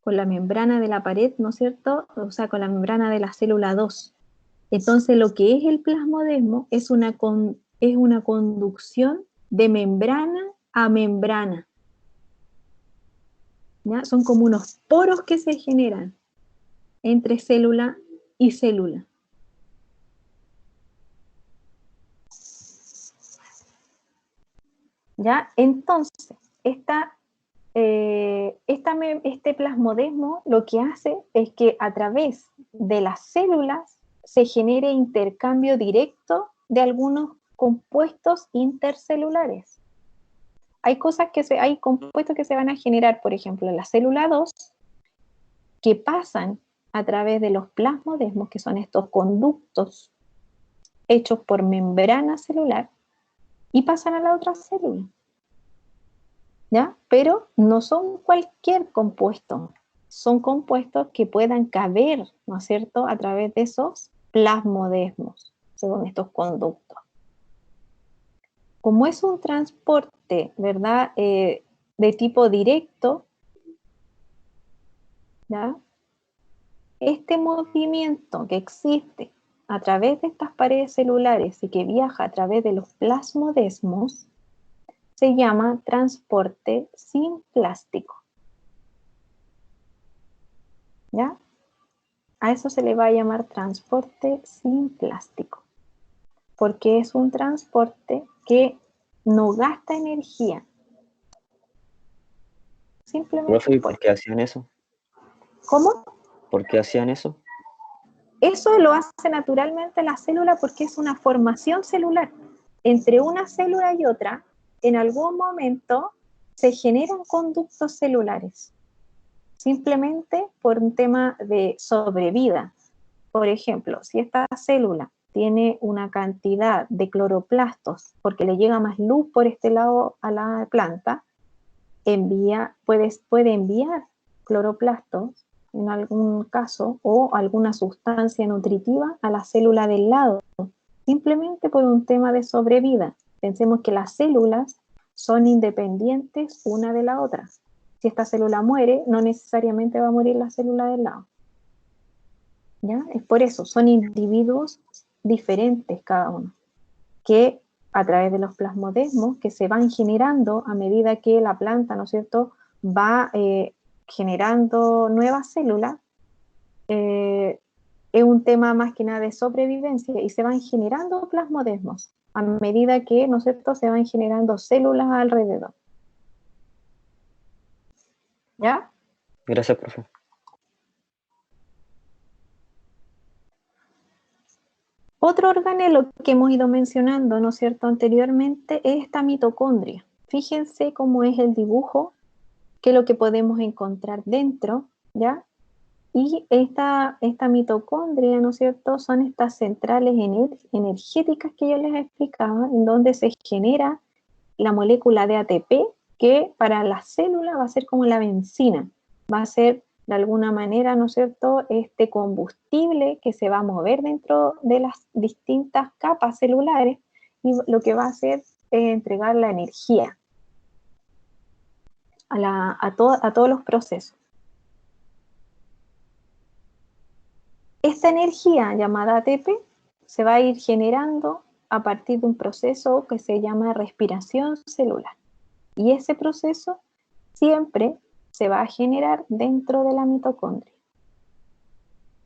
Speaker 1: Con la membrana de la pared, ¿no es cierto? O sea, con la membrana de la célula 2. Entonces, lo que es el plasmodesmo es una conducción de membrana a membrana. ¿Ya? Son como unos poros que se generan entre célula y célula. ¿Ya? Entonces, este plasmodesmo lo que hace es que a través de las células se genere intercambio directo de algunos compuestos intercelulares. Hay compuestos que se van a generar, por ejemplo, en la célula 2, que pasan a través de los plasmodesmos, que son estos conductos hechos por membrana celular, y pasan a la otra célula. ¿Ya? Pero no son cualquier compuesto, son compuestos que puedan caber, ¿no es cierto?, a través de esos plasmodesmos, según estos conductos. Como es un transporte, ¿verdad?, de tipo directo, ¿ya?, este movimiento que existe a través de estas paredes celulares y que viaja a través de los plasmodesmos, se llama transporte sin plástico. ¿Ya? A eso se le va a llamar transporte sin plástico, porque es un transporte que no gasta energía. Simplemente
Speaker 3: Profe, ¿y por qué hacían eso?
Speaker 1: ¿Cómo?
Speaker 3: ¿Por qué hacían eso?
Speaker 1: Eso lo hace naturalmente la célula porque es una formación celular. Entre una célula y otra, en algún momento se generan conductos celulares, simplemente por un tema de sobrevida. Por ejemplo, si esta célula tiene una cantidad de cloroplastos, porque le llega más luz por este lado a la planta, puede enviar cloroplastos en algún caso o alguna sustancia nutritiva a la célula del lado, simplemente por un tema de sobrevida. Pensemos que las células son independientes una de la otra. Si esta célula muere, no necesariamente va a morir la célula del lado. ¿Ya? Es por eso, son individuos diferentes cada uno, que a través de los plasmodesmos que se van generando a medida que la planta, ¿no es cierto?, va generando nuevas células, es un tema más que nada de sobrevivencia y se van generando plasmodesmos a medida que, ¿no es cierto?, se van generando células alrededor. ¿Ya?
Speaker 3: Gracias, profe.
Speaker 1: Otro organelo que hemos ido mencionando, ¿no es cierto?, anteriormente es esta mitocondria. Fíjense cómo es el dibujo, qué es lo que podemos encontrar dentro, ¿ya? Y esta mitocondria, ¿no es cierto?, son estas centrales energéticas que yo les explicaba, en donde se genera la molécula de ATP, que para la célula va a ser como la benzina, va a ser de alguna manera, ¿no es cierto?, este combustible que se va a mover dentro de las distintas capas celulares y lo que va a hacer es entregar la energía a todos los procesos. Esta energía llamada ATP se va a ir generando a partir de un proceso que se llama respiración celular. Y ese proceso siempre se va a generar dentro de la mitocondria.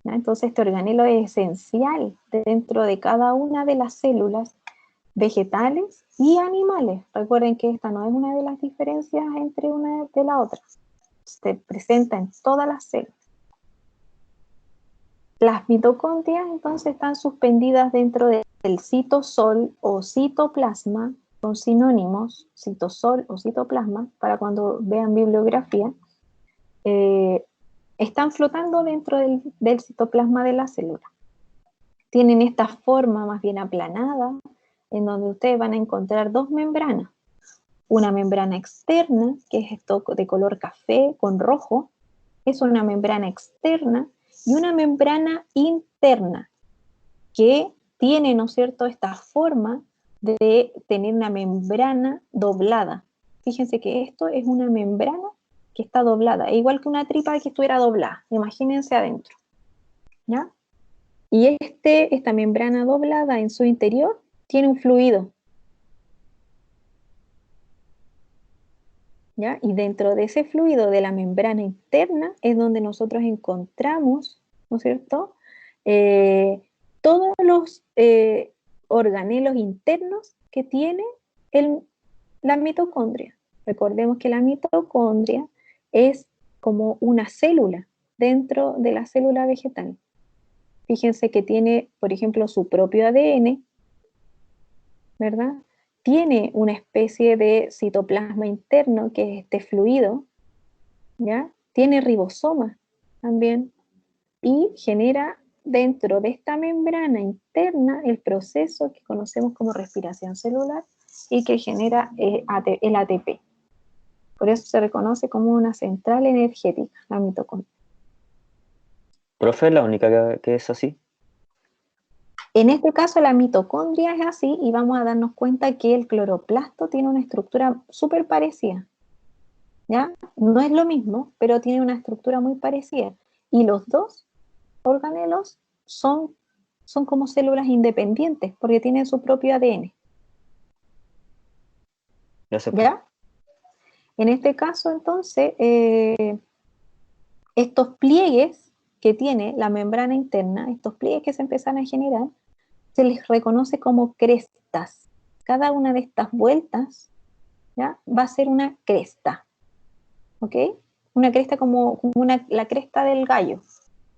Speaker 1: ¿No? Entonces este organelo es esencial dentro de cada una de las células vegetales y animales. Recuerden que esta no es una de las diferencias entre una de la otra. Se presenta en todas las células. Las mitocondrias entonces están suspendidas dentro del citosol o citoplasma, son sinónimos, citosol o citoplasma, para cuando vean bibliografía, están flotando dentro del citoplasma de la célula. Tienen esta forma más bien aplanada, en donde ustedes van a encontrar dos membranas. Una membrana externa, que es esto de color café con rojo, es una membrana externa, y una membrana interna, que tiene, ¿no es cierto?, esta forma de tener una membrana doblada. Fíjense que esto es una membrana que está doblada, es igual que una tripa que estuviera doblada, imagínense adentro, ¿ya? Y esta membrana doblada en su interior tiene un fluido, ¿ya? Y dentro de ese fluido de la membrana interna es donde nosotros encontramos, ¿no es cierto?, todos los organelos internos que tiene la mitocondria. Recordemos que la mitocondria es como una célula dentro de la célula vegetal. Fíjense que tiene, por ejemplo, su propio ADN, ¿verdad? Tiene una especie de citoplasma interno, que es este fluido, ¿ya? Tiene ribosomas también, y genera dentro de esta membrana interna el proceso que conocemos como respiración celular y que genera el ATP. Por eso se reconoce como una central energética, la mitocondria.
Speaker 3: Profe, la única que es así.
Speaker 1: En este caso la mitocondria es así y vamos a darnos cuenta que el cloroplasto tiene una estructura súper parecida, ¿ya? No es lo mismo, pero tiene una estructura muy parecida. Y los dos organelos son son como células independientes porque tienen su propio ADN. ¿Ya? En este caso, entonces, estos pliegues que tiene la membrana interna, estos pliegues que se empiezan a generar, se les reconoce como crestas. Cada una de estas vueltas, ¿ya?, va a ser una cresta. ¿Ok? Una cresta como la cresta del gallo,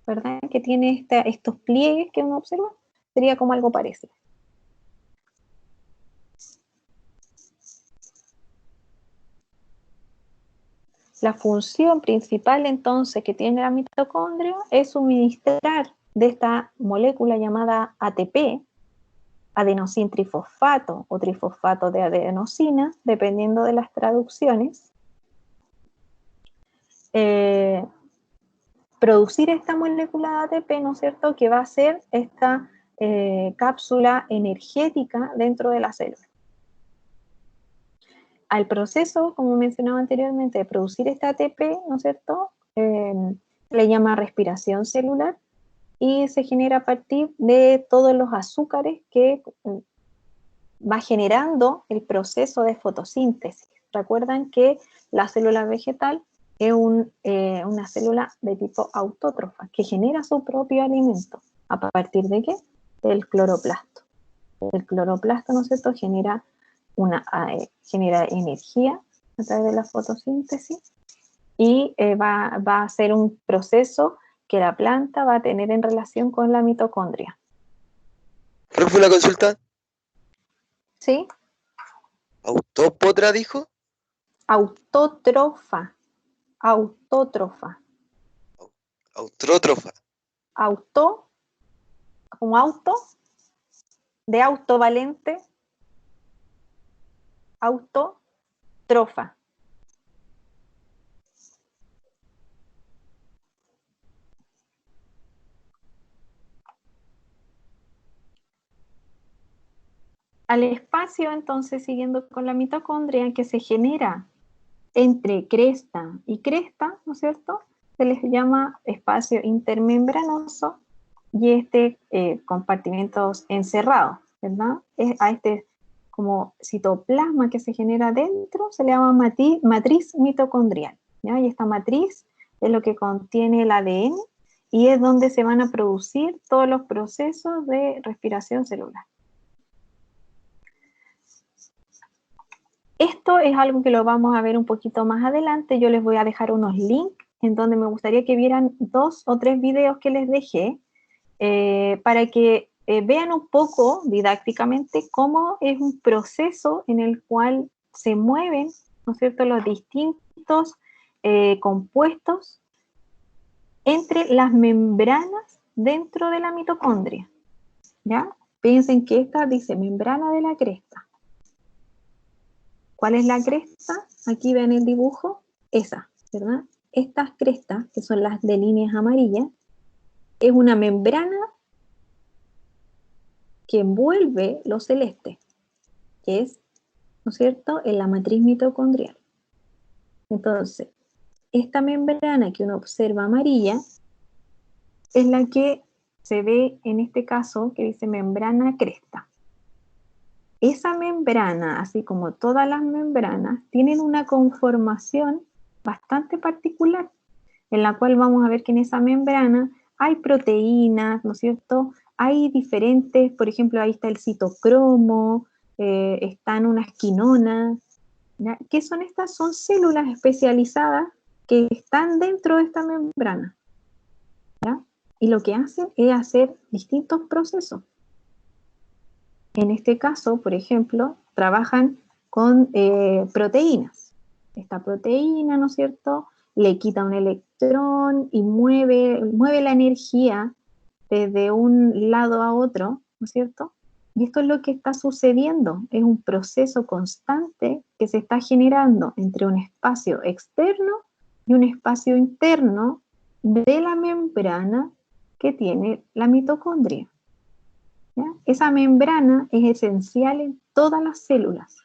Speaker 1: ¿verdad? Que tiene estos pliegues que uno observa, sería como algo parecido. La función principal entonces que tiene la mitocondria es suministrar de esta molécula llamada ATP, adenosín trifosfato o trifosfato de adenosina, dependiendo de las traducciones, producir esta molécula de ATP, ¿no es cierto?, que va a ser esta cápsula energética dentro de la célula. Al proceso, como mencionaba anteriormente, de producir este ATP, ¿no es cierto?, le llama respiración celular y se genera a partir de todos los azúcares que va generando el proceso de fotosíntesis. Recuerdan que la célula vegetal es una célula de tipo autótrofa que genera su propio alimento. ¿A partir de qué? Del cloroplasto. El cloroplasto, ¿no es cierto?, genera energía a través de la fotosíntesis y va a ser un proceso que la planta va a tener en relación con la mitocondria.
Speaker 6: ¿Profe, una consulta?
Speaker 1: ¿Sí?
Speaker 6: ¿Autópotra dijo?
Speaker 1: Autótrofa. Autótrofa.
Speaker 6: Autrótrofa.
Speaker 1: Auto, como auto, de autovalente, autótrofa. Al espacio, entonces, siguiendo con la mitocondria, que se genera entre cresta y cresta, ¿no es cierto?, se les llama espacio intermembranoso y compartimentos encerrados, ¿verdad? A este como citoplasma que se genera dentro se le llama matriz mitocondrial, ¿ya? Y esta matriz es lo que contiene el ADN y es donde se van a producir todos los procesos de respiración celular. Esto es algo que lo vamos a ver un poquito más adelante. Yo les voy a dejar unos links en donde me gustaría que vieran 2 o 3 videos que les dejé para que vean un poco didácticamente cómo es un proceso en el cual se mueven, ¿no es cierto?, los distintos compuestos entre las membranas dentro de la mitocondria, ¿ya? Piensen que esta dice membrana de la cresta. ¿Cuál es la cresta? Aquí ven el dibujo, esa, ¿verdad? Estas crestas, que son las de líneas amarillas, es una membrana que envuelve lo celeste, que es, ¿no es cierto?, en la matriz mitocondrial. Entonces, esta membrana que uno observa amarilla es la que se ve en este caso, que dice membrana cresta. Esa membrana, así como todas las membranas, tienen una conformación bastante particular, en la cual vamos a ver que en esa membrana hay proteínas, ¿no es cierto? Hay diferentes, por ejemplo, ahí está el citocromo, están unas quinonas, ¿ya? ¿Qué son estas? Son células especializadas que están dentro de esta membrana, ¿ya? Y lo que hacen es hacer distintos procesos. En este caso, por ejemplo, trabajan con proteínas. Esta proteína, ¿no es cierto?, le quita un electrón y mueve la energía desde un lado a otro, ¿no es cierto? Y esto es lo que está sucediendo, es un proceso constante que se está generando entre un espacio externo y un espacio interno de la membrana que tiene la mitocondria. ¿Ya? Esa membrana es esencial en todas las células.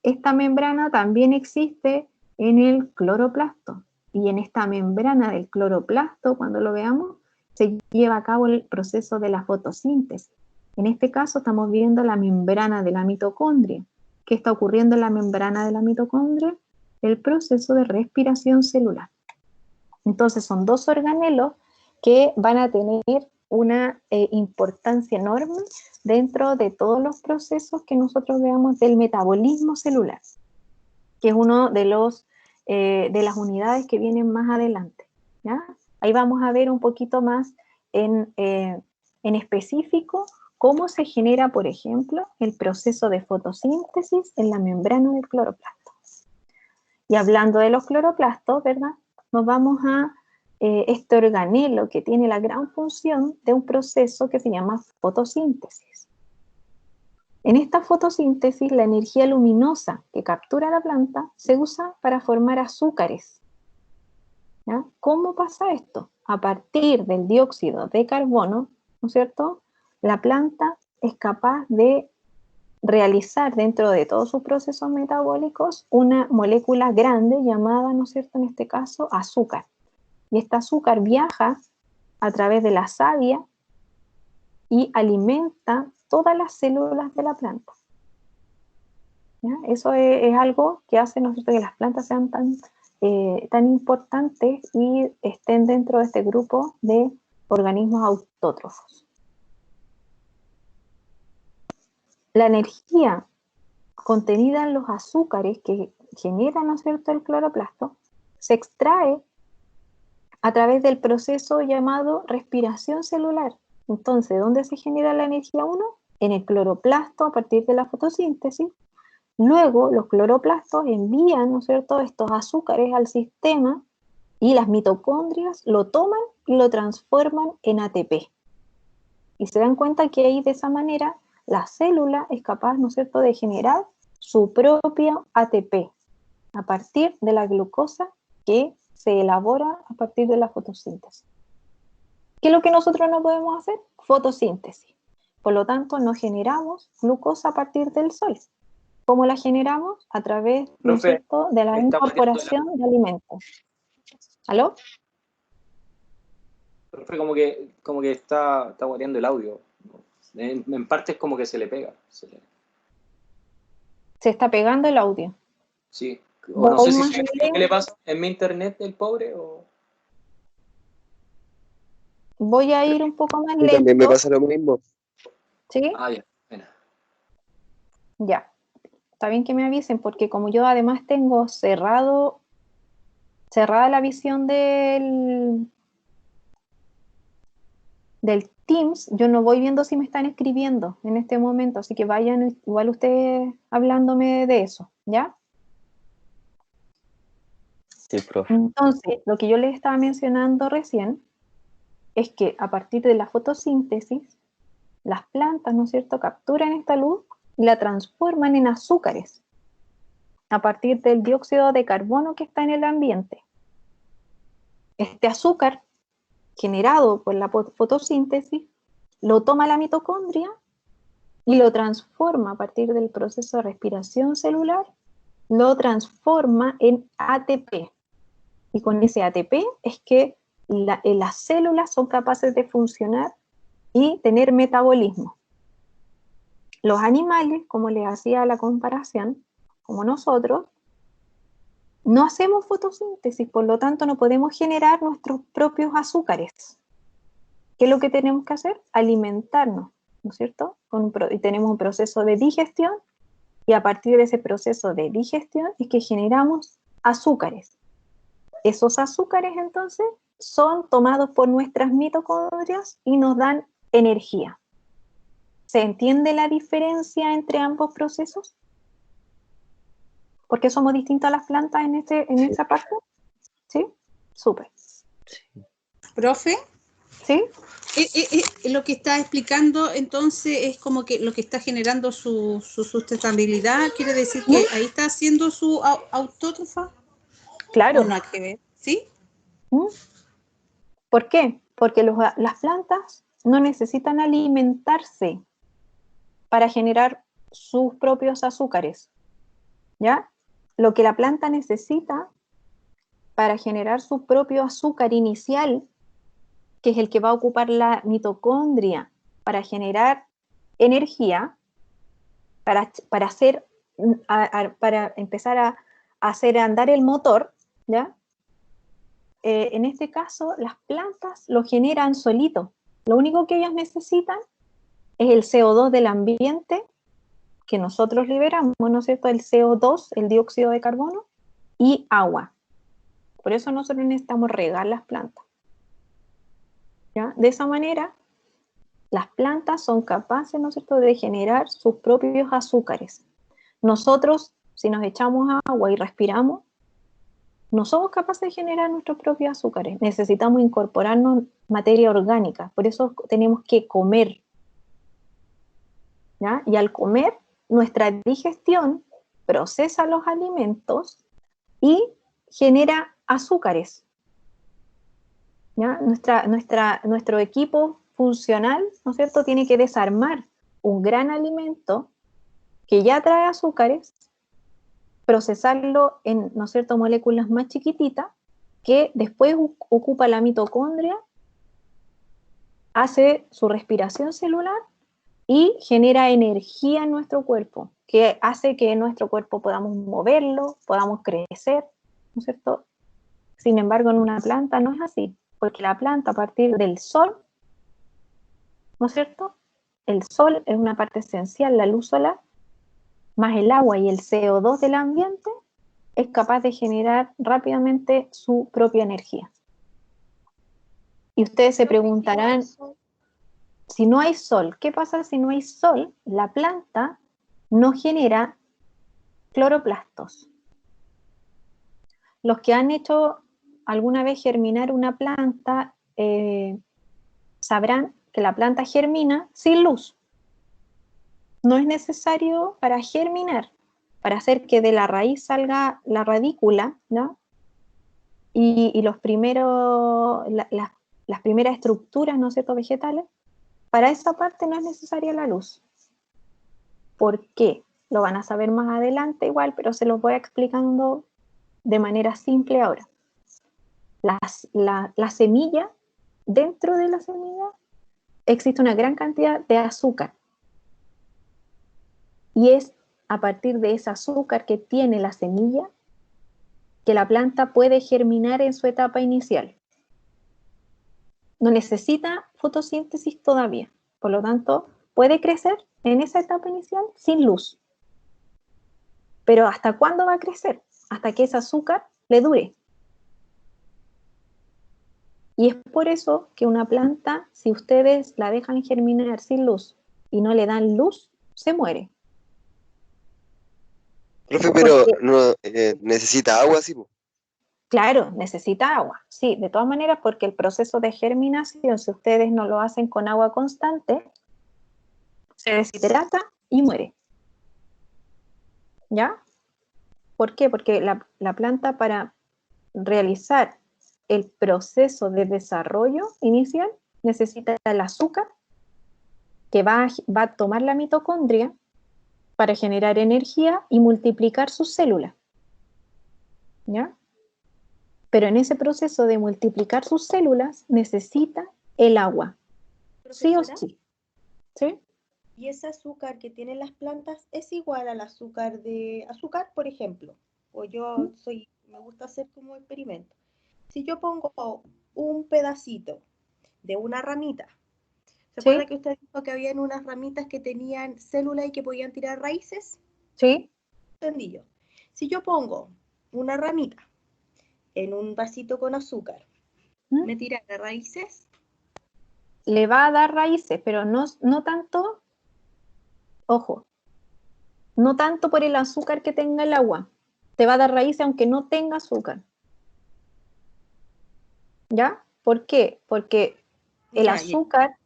Speaker 1: Esta membrana también existe en el cloroplasto. Y en esta membrana del cloroplasto, cuando lo veamos, se lleva a cabo el proceso de la fotosíntesis. En este caso estamos viendo la membrana de la mitocondria. ¿Qué está ocurriendo en la membrana de la mitocondria? El proceso de respiración celular. Entonces son dos organelos que van a tener una importancia enorme dentro de todos los procesos que nosotros veamos del metabolismo celular, que es uno de las unidades que vienen más adelante, ¿ya? Ahí vamos a ver un poquito más en específico cómo se genera, por ejemplo, el proceso de fotosíntesis en la membrana del cloroplasto. Y hablando de los cloroplastos, ¿verdad? Nos vamos a este organelo que tiene la gran función de un proceso que se llama fotosíntesis. En esta fotosíntesis, la energía luminosa que captura la planta se usa para formar azúcares. ¿Ya? ¿Cómo pasa esto? A partir del dióxido de carbono, ¿no es cierto? La planta es capaz de realizar dentro de todos sus procesos metabólicos una molécula grande llamada, ¿no es cierto?, en este caso, azúcar. Y este azúcar viaja a través de la savia y alimenta todas las células de la planta. ¿Ya? Eso es algo que hace, ¿no es cierto?, que las plantas sean tan importantes y estén dentro de este grupo de organismos autótrofos. La energía contenida en los azúcares que generan, ¿no es cierto?, el cloroplasto, se extrae a través del proceso llamado respiración celular. Entonces, ¿dónde se genera la energía 1? En el cloroplasto a partir de la fotosíntesis. Luego, los cloroplastos envían, ¿no es cierto?, estos azúcares al sistema y las mitocondrias lo toman y lo transforman en ATP. Y se dan cuenta que ahí de esa manera la célula es capaz, ¿no es cierto?, de generar su propio ATP a partir de la glucosa que se elabora a partir de la fotosíntesis. ¿Qué es lo que nosotros no podemos hacer? Fotosíntesis. Por lo tanto, no generamos glucosa a partir del sol. ¿Cómo la generamos? A través, ¿no es cierto?, de la incorporación de alimentos. ¿Aló?
Speaker 2: Profe, como que está guareando el audio. En parte es como que se le pega.
Speaker 1: Se está pegando el audio.
Speaker 2: Sí. O no sé si ¿qué le pasa en mi internet del pobre o...
Speaker 1: Voy a ir un poco más
Speaker 6: Y
Speaker 1: lento.
Speaker 6: también me pasa lo mismo.
Speaker 1: ¿Sí?
Speaker 2: Ah, ya. Bueno.
Speaker 1: Ya. Está bien que me avisen, porque como yo además tengo cerrada la visión del Teams, yo no voy viendo si me están escribiendo en este momento, así que vayan igual ustedes hablándome de eso, ¿ya?
Speaker 3: Sí, profe.
Speaker 1: Entonces, lo que yo les estaba mencionando recién es que a partir de la fotosíntesis, las plantas, ¿no es cierto?, capturan esta luz y la transforman en azúcares a partir del dióxido de carbono que está en el ambiente. Este azúcar generado por la fotosíntesis lo toma la mitocondria y lo transforma a partir del proceso de respiración celular, lo transforma en ATP. Y con ese ATP es que las células son capaces de funcionar y tener metabolismo. Los animales, como les hacía la comparación, como nosotros, no hacemos fotosíntesis, por lo tanto no podemos generar nuestros propios azúcares. ¿Qué es lo que tenemos que hacer? Alimentarnos, ¿no es cierto? Y tenemos un proceso de digestión, y a partir de ese proceso de digestión es que generamos azúcares. Esos azúcares entonces son tomados por nuestras mitocondrias y nos dan energía. ¿Se entiende la diferencia entre ambos procesos? ¿Por qué somos distintos a las plantas en esa parte? ¿Sí? Súper.
Speaker 3: Sí.
Speaker 7: ¿Profe?
Speaker 1: ¿Sí?
Speaker 7: Lo que está explicando entonces es como que lo que está generando su sustentabilidad, quiere decir que ahí está haciendo su autótrofa.
Speaker 1: Claro.
Speaker 7: ¿O no hay que ver? ¿Sí?
Speaker 1: ¿Por qué? Porque las plantas no necesitan alimentarse para generar sus propios azúcares, ¿ya? Lo que la planta necesita para generar su propio azúcar inicial que es el que va a ocupar la mitocondria para generar energía, para empezar a hacer andar el motor, ¿ya? En este caso, las plantas lo generan solito. Lo único que ellas necesitan es el CO2 del ambiente que nosotros liberamos, ¿no es cierto? El CO2, el dióxido de carbono, y agua. Por eso nosotros necesitamos regar las plantas. ¿Ya? De esa manera, las plantas son capaces, ¿no es cierto?, de generar sus propios azúcares. Nosotros, si nos echamos agua y respiramos, no somos capaces de generar nuestros propios azúcares. Necesitamos incorporarnos materia orgánica. Por eso tenemos que comer. ¿Ya? Y al comer, nuestra digestión procesa los alimentos y genera azúcares. ¿Ya? Nuestro equipo funcional, ¿no es cierto?, tiene que desarmar un gran alimento que ya trae azúcares, procesarlo en, ¿no es cierto?, moléculas más chiquititas, que después ocupa la mitocondria, hace su respiración celular y genera energía en nuestro cuerpo, que hace que nuestro cuerpo podamos moverlo, podamos crecer, ¿no es cierto? Sin embargo, en una planta no es así, porque la planta, a partir del sol, ¿no es cierto? El sol es una parte esencial, la luz solar, más el agua y el CO2 del ambiente, es capaz de generar rápidamente su propia energía. Y ustedes se preguntarán, si no hay sol, ¿qué pasa si no hay sol? La planta no genera cloroplastos. Los que han hecho alguna vez germinar una planta sabrán que la planta germina sin luz. No es necesario para germinar, para hacer que de la raíz salga la radícula, ¿no? Y las primeras estructuras, ¿no es cierto?, vegetales. Para esa parte no es necesaria la luz. ¿Por qué? Lo van a saber más adelante igual, pero se los voy explicando de manera simple ahora. La semilla, dentro de la semilla existe una gran cantidad de azúcar. Y es a partir de ese azúcar que tiene la semilla que la planta puede germinar en su etapa inicial. No necesita fotosíntesis todavía, por lo tanto, puede crecer en esa etapa inicial sin luz. Pero ¿hasta cuándo va a crecer? Hasta que ese azúcar le dure. Y es por eso que una planta, si ustedes la dejan germinar sin luz y no le dan luz, se muere.
Speaker 6: Profe, pero no necesita agua, sí, po.
Speaker 1: Claro, necesita agua, sí, de todas maneras, porque el proceso de germinación, si ustedes no lo hacen con agua constante, se deshidrata y muere. ¿Ya? ¿Por qué? Porque la planta, para realizar el proceso de desarrollo inicial, necesita el azúcar que va a tomar la mitocondria para generar energía y multiplicar sus células. ¿Ya? Pero en ese proceso de multiplicar sus células necesita el agua, sí o sí. ¿Sí?
Speaker 5: ¿Y ese azúcar que tienen las plantas es igual al azúcar por ejemplo? O me gusta hacer como experimento. Si yo pongo un pedacito de una ramita, ¿se acuerda que usted dijo que habían unas ramitas que tenían células y que podían tirar raíces?
Speaker 1: Sí.
Speaker 5: Entendí yo. Si yo pongo una ramita en un vasito con azúcar, ¿me tira raíces?
Speaker 1: Le va a dar raíces, pero no tanto, ojo, no tanto por el azúcar que tenga el agua. Te va a dar raíces aunque no tenga azúcar. ¿Ya? ¿Por qué? Porque el azúcar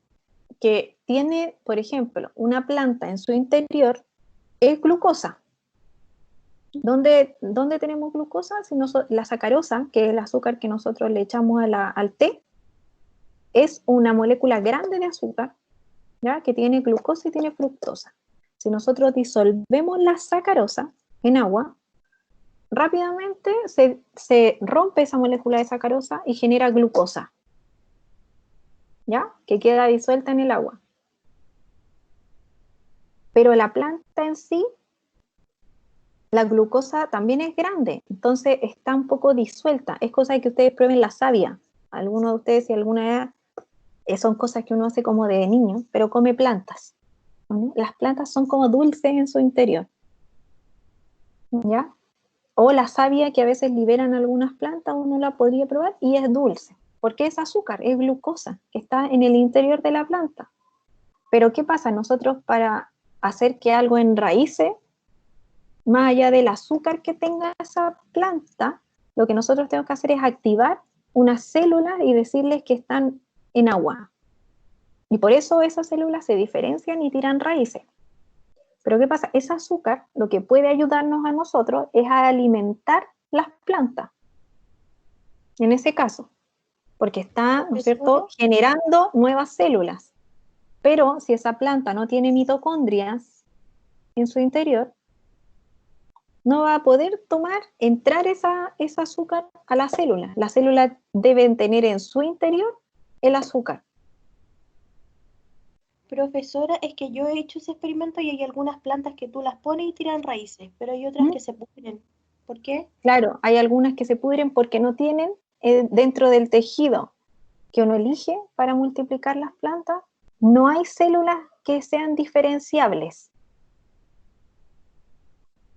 Speaker 1: que tiene, por ejemplo, una planta en su interior es glucosa. ¿Dónde tenemos glucosa? La sacarosa, que es el azúcar que nosotros le echamos al té, es una molécula grande de azúcar, ¿ya?, que tiene glucosa y tiene fructosa. Si nosotros disolvemos la sacarosa en agua, rápidamente se rompe esa molécula de sacarosa y genera glucosa. ¿ya? Que queda disuelta en el agua. Pero la planta en sí, la glucosa también es grande, entonces está un poco disuelta. Es cosa de que ustedes prueben la savia. Algunos de ustedes, si alguna vez, son cosas que uno hace como de niño, pero come plantas, ¿no? Las plantas son como dulces en su interior, ¿ya? O la savia que a veces liberan algunas plantas, uno la podría probar y es dulce, porque es azúcar, es glucosa, que está en el interior de la planta. Pero ¿qué pasa? Nosotros para hacer que algo enraíce, más allá del azúcar que tenga esa planta, lo que nosotros tenemos que hacer es activar unas células y decirles que están en agua. Y por eso esas células se diferencian y tiran raíces. Pero ¿qué pasa? Ese azúcar lo que puede ayudarnos a nosotros es a alimentar las plantas. En ese caso, porque está, ¿no es cierto?, generando nuevas células. Pero si esa planta no tiene mitocondrias en su interior, no va a poder entrar ese azúcar a la célula. Las células deben tener en su interior el azúcar.
Speaker 5: Profesora, es que yo he hecho ese experimento y hay algunas plantas que tú las pones y tiran raíces, pero hay otras que se pudren. ¿Por qué?
Speaker 1: Claro, hay algunas que se pudren porque no tienen dentro del tejido que uno elige para multiplicar las plantas, no hay células que sean diferenciables.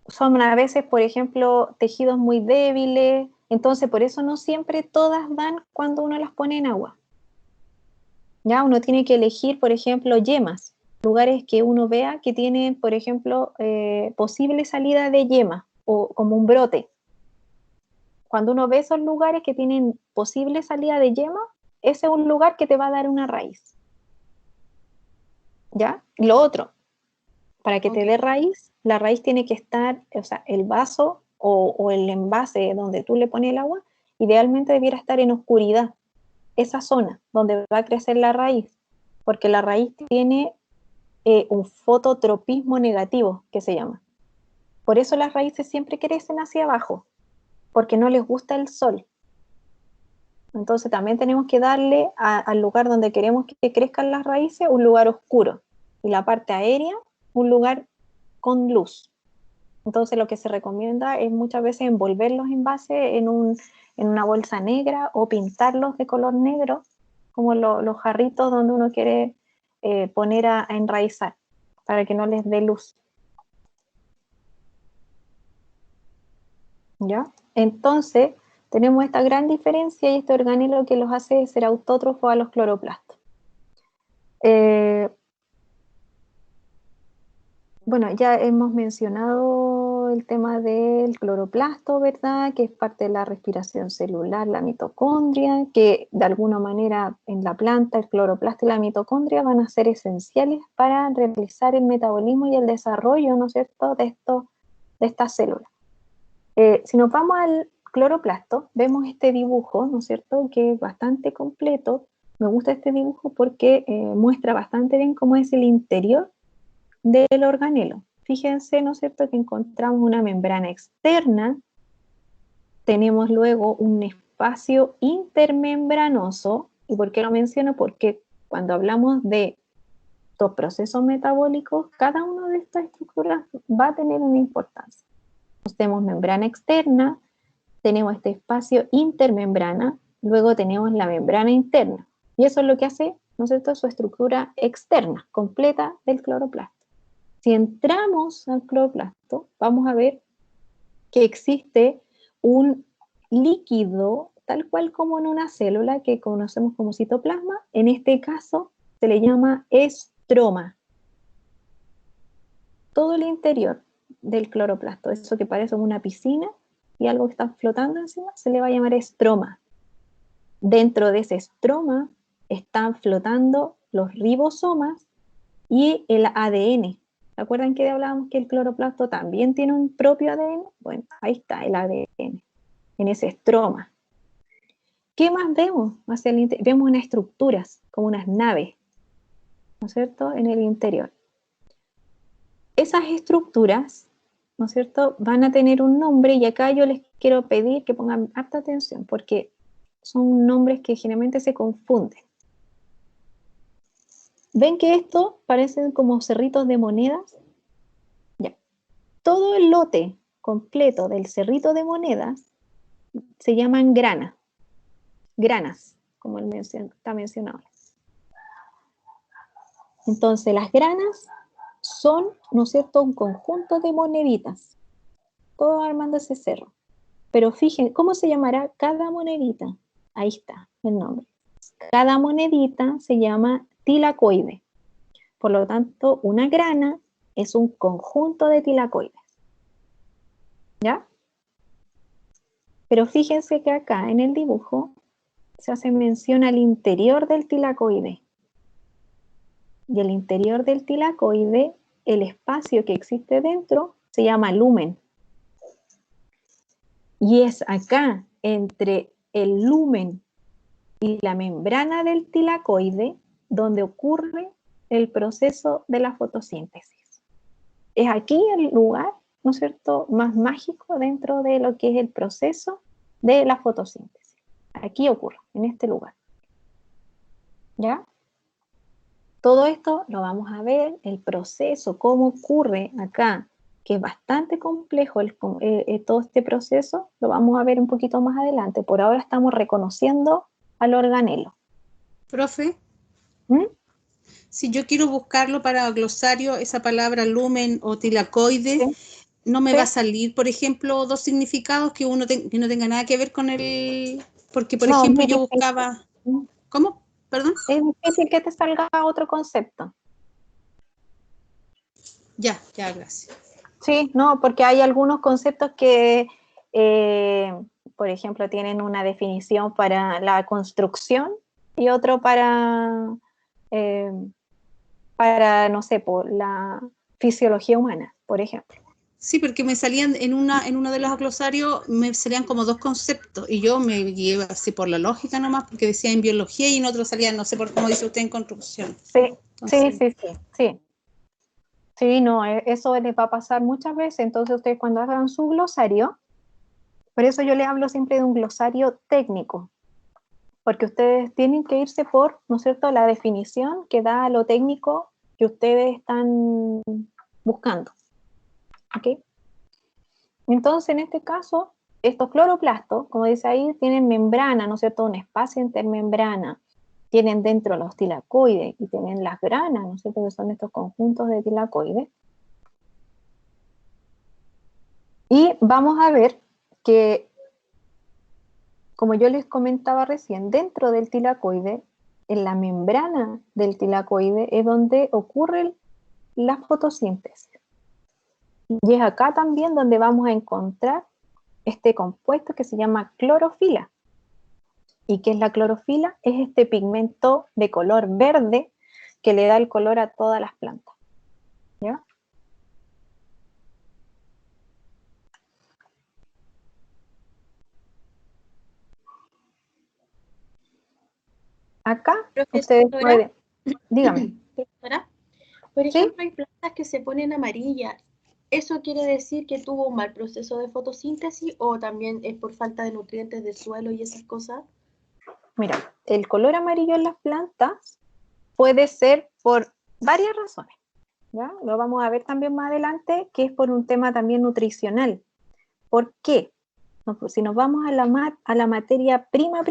Speaker 1: Son a veces, por ejemplo, tejidos muy débiles, entonces por eso no siempre todas dan cuando uno las pone en agua. Ya uno tiene que elegir, por ejemplo, yemas, lugares que uno vea que tienen, por ejemplo, posible salida de yema o como un brote. Cuando uno ve esos lugares que tienen posible salida de yema, ese es un lugar que te va a dar una raíz. ¿Ya? Lo otro, para que te dé raíz, la raíz tiene que estar, o sea, el vaso o el envase donde tú le pones el agua, idealmente debiera estar en oscuridad, esa zona donde va a crecer la raíz, porque la raíz tiene un fototropismo negativo, que se llama. Por eso las raíces siempre crecen hacia abajo, porque no les gusta el sol. Entonces también tenemos que darle al lugar donde queremos que crezcan las raíces un lugar oscuro, y la parte aérea un lugar con luz. Entonces lo que se recomienda es muchas veces envolver los envases en una bolsa negra o pintarlos de color negro, como los jarritos donde uno quiere poner a enraizar, para que no les dé luz. ¿Ya? Entonces tenemos esta gran diferencia y este organelo que los hace ser autótrofos a los cloroplastos. Bueno, ya hemos mencionado el tema del cloroplasto, ¿verdad? Que es parte de la respiración celular, la mitocondria, que de alguna manera en la planta el cloroplasto y la mitocondria van a ser esenciales para realizar el metabolismo y el desarrollo, ¿no es cierto?, de estas células. Si nos vamos al cloroplasto, vemos este dibujo, ¿no es cierto?, que es bastante completo. Me gusta este dibujo porque muestra bastante bien cómo es el interior del organelo. Fíjense, ¿no es cierto?, que encontramos una membrana externa, tenemos luego un espacio intermembranoso. ¿Y por qué lo menciono? Porque cuando hablamos de estos procesos metabólicos, cada una de estas estructuras va a tener una importancia. Entonces, tenemos membrana externa, tenemos este espacio intermembrana, luego tenemos la membrana interna. Y eso es lo que hace, ¿no es cierto?, su estructura externa, completa del cloroplasto. Si entramos al cloroplasto, vamos a ver que existe un líquido, tal cual como en una célula que conocemos como citoplasma. En este caso se le llama estroma. Todo el interior del cloroplasto, eso que parece como una piscina y algo que está flotando encima, se le va a llamar estroma. Dentro de ese estroma están flotando los ribosomas y el ADN. ¿Se acuerdan que hablábamos que el cloroplasto también tiene un propio ADN? Bueno, ahí está el ADN, en ese estroma. ¿Qué más vemos? Vemos unas estructuras, como unas naves, ¿no es cierto?, en el interior. Esas estructuras, ¿no es cierto?, van a tener un nombre, y acá yo les quiero pedir que pongan harta atención, porque son nombres que generalmente se confunden. ¿Ven que esto parecen como cerritos de monedas? Ya. Todo el lote completo del cerrito de monedas se llaman granas, como está mencionado. Entonces, las granas son, ¿no es cierto?, un conjunto de moneditas, todo armando ese cerro. Pero fíjense, ¿cómo se llamará cada monedita? Ahí está el nombre. Cada monedita se llama tilacoide. Por lo tanto, una grana es un conjunto de tilacoides. ¿Ya? Pero fíjense que acá en el dibujo se hace mención al interior del tilacoide. Y el interior del tilacoide, el espacio que existe dentro, se llama lumen. Y es acá, entre el lumen y la membrana del tilacoide, donde ocurre el proceso de la fotosíntesis. Es aquí el lugar, ¿no es cierto?, más mágico dentro de lo que es el proceso de la fotosíntesis. Aquí ocurre, en este lugar. ¿Ya? Todo esto lo vamos a ver, el proceso, cómo ocurre acá, que es bastante complejo todo este proceso, lo vamos a ver un poquito más adelante. Por ahora estamos reconociendo al organelo.
Speaker 7: Profe, si yo quiero buscarlo para glosario, esa palabra lumen o tilacoide,
Speaker 1: ¿Sí?
Speaker 7: no me
Speaker 1: ¿Sí?
Speaker 7: va a salir, por ejemplo, dos significados que que no tenga nada que ver con el... Porque, por ejemplo, yo buscaba... ¿Cómo? ¿Perdón?
Speaker 1: Es difícil que te salga otro concepto.
Speaker 7: Ya, gracias.
Speaker 1: Sí, no, porque hay algunos conceptos que, por ejemplo, tienen una definición para la construcción y otro para no sé, por la fisiología humana, por ejemplo.
Speaker 7: Sí, porque me salían en uno de los glosarios, me salían como dos conceptos, y yo me guié así por la lógica nomás, porque decía en biología, y en otro salían, no sé por cómo dice usted, en construcción.
Speaker 1: Sí,
Speaker 7: entonces...
Speaker 1: sí. Sí, no, eso les va a pasar muchas veces. Entonces ustedes cuando hagan su glosario, por eso yo les hablo siempre de un glosario técnico, porque ustedes tienen que irse por, ¿no es cierto?, la definición que da lo técnico que ustedes están buscando. ¿Ok? Entonces, en este caso, estos cloroplastos, como dice ahí, tienen membrana, ¿no es cierto?, un espacio intermembrana. Tienen dentro los tilacoides y tienen las granas, ¿no es cierto?, que son estos conjuntos de tilacoides. Y vamos a ver que, como yo les comentaba recién, dentro del tilacoide, en la membrana del tilacoide es donde ocurre la fotosíntesis. Y es acá también donde vamos a encontrar este compuesto que se llama clorofila. ¿Y qué es la clorofila? Es este pigmento de color verde que le da el color a todas las plantas. ¿Ya? Acá ustedes pueden... Dígame.
Speaker 5: Profesora, por ejemplo, ¿sí? Hay plantas que se ponen amarillas. ¿Eso quiere decir que tuvo un mal proceso de fotosíntesis o también es por falta de nutrientes del suelo y esas cosas?
Speaker 1: Mira, el color amarillo en las plantas puede ser por varias razones. ¿Ya? Lo vamos a ver también más adelante, que es por un tema también nutricional. ¿Por qué? Si nos vamos a la materia prima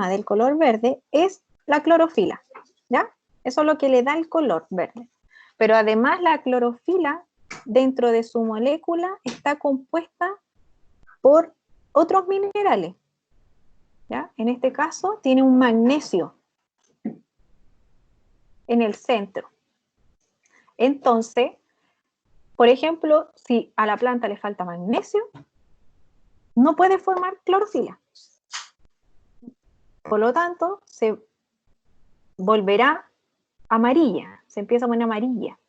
Speaker 1: del color verde, es la clorofila. ¿Ya? Eso es lo que le da el color verde. Pero además la clorofila, dentro de su molécula, está compuesta por otros minerales. ¿Ya? En este caso, tiene un magnesio en el centro. Entonces, por ejemplo, si a la planta le falta magnesio, no puede formar clorofila. Por lo tanto, se volverá amarilla, se empieza a poner amarilla.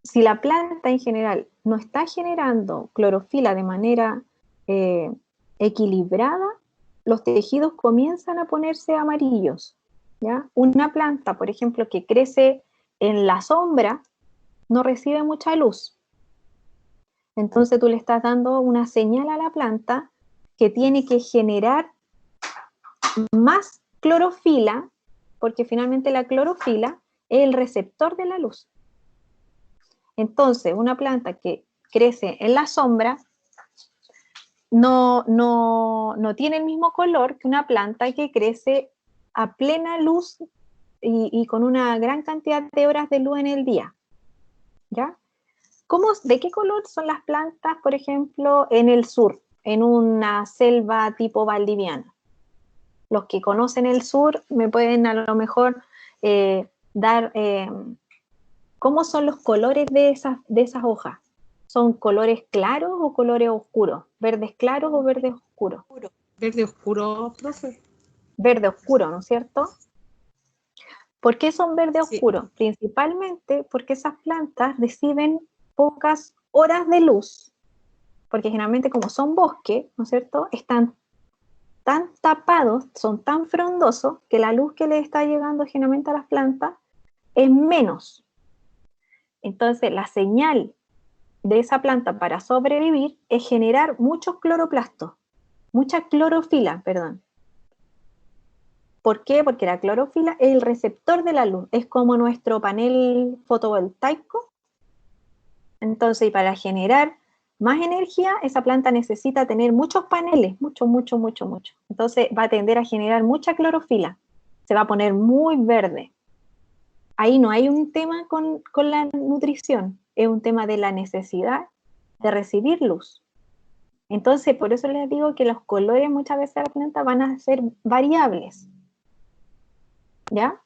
Speaker 1: Si la planta en general no está generando clorofila de manera equilibrada, los tejidos comienzan a ponerse amarillos. ¿Ya? Una planta, por ejemplo, que crece en la sombra, no recibe mucha luz. Entonces tú le estás dando una señal a la planta que tiene que generar más clorofila, porque finalmente la clorofila es el receptor de la luz. Entonces, una planta que crece en la sombra no tiene el mismo color que una planta que crece a plena luz y con una gran cantidad de horas de luz en el día. ¿Ya? ¿De qué color son las plantas, por ejemplo, en el sur, en una selva tipo valdiviana? Los que conocen el sur me pueden a lo mejor dar cómo son los colores de esas hojas. ¿Son colores claros o colores oscuros? ¿Verdes claros o verdes oscuros?
Speaker 7: Verde oscuro, profe.
Speaker 1: Verde oscuro, ¿no es cierto? ¿Por qué son verde oscuro? Principalmente porque esas plantas reciben pocas horas de luz, porque generalmente como son bosque, ¿no es cierto?, están tan tapados, son tan frondosos, que la luz que les está llegando generalmente a las plantas es menos. Entonces la señal de esa planta para sobrevivir es generar muchos cloroplastos, mucha clorofila, perdón. ¿Por qué? Porque la clorofila es el receptor de la luz, es como nuestro panel fotovoltaico. Entonces, y para generar más energía, esa planta necesita tener muchos paneles, mucho. Entonces va a tender a generar mucha clorofila, se va a poner muy verde. Ahí no hay un tema con la nutrición, es un tema de la necesidad de recibir luz. Entonces, por eso les digo que los colores muchas veces de la planta van a ser variables. ¿Ya?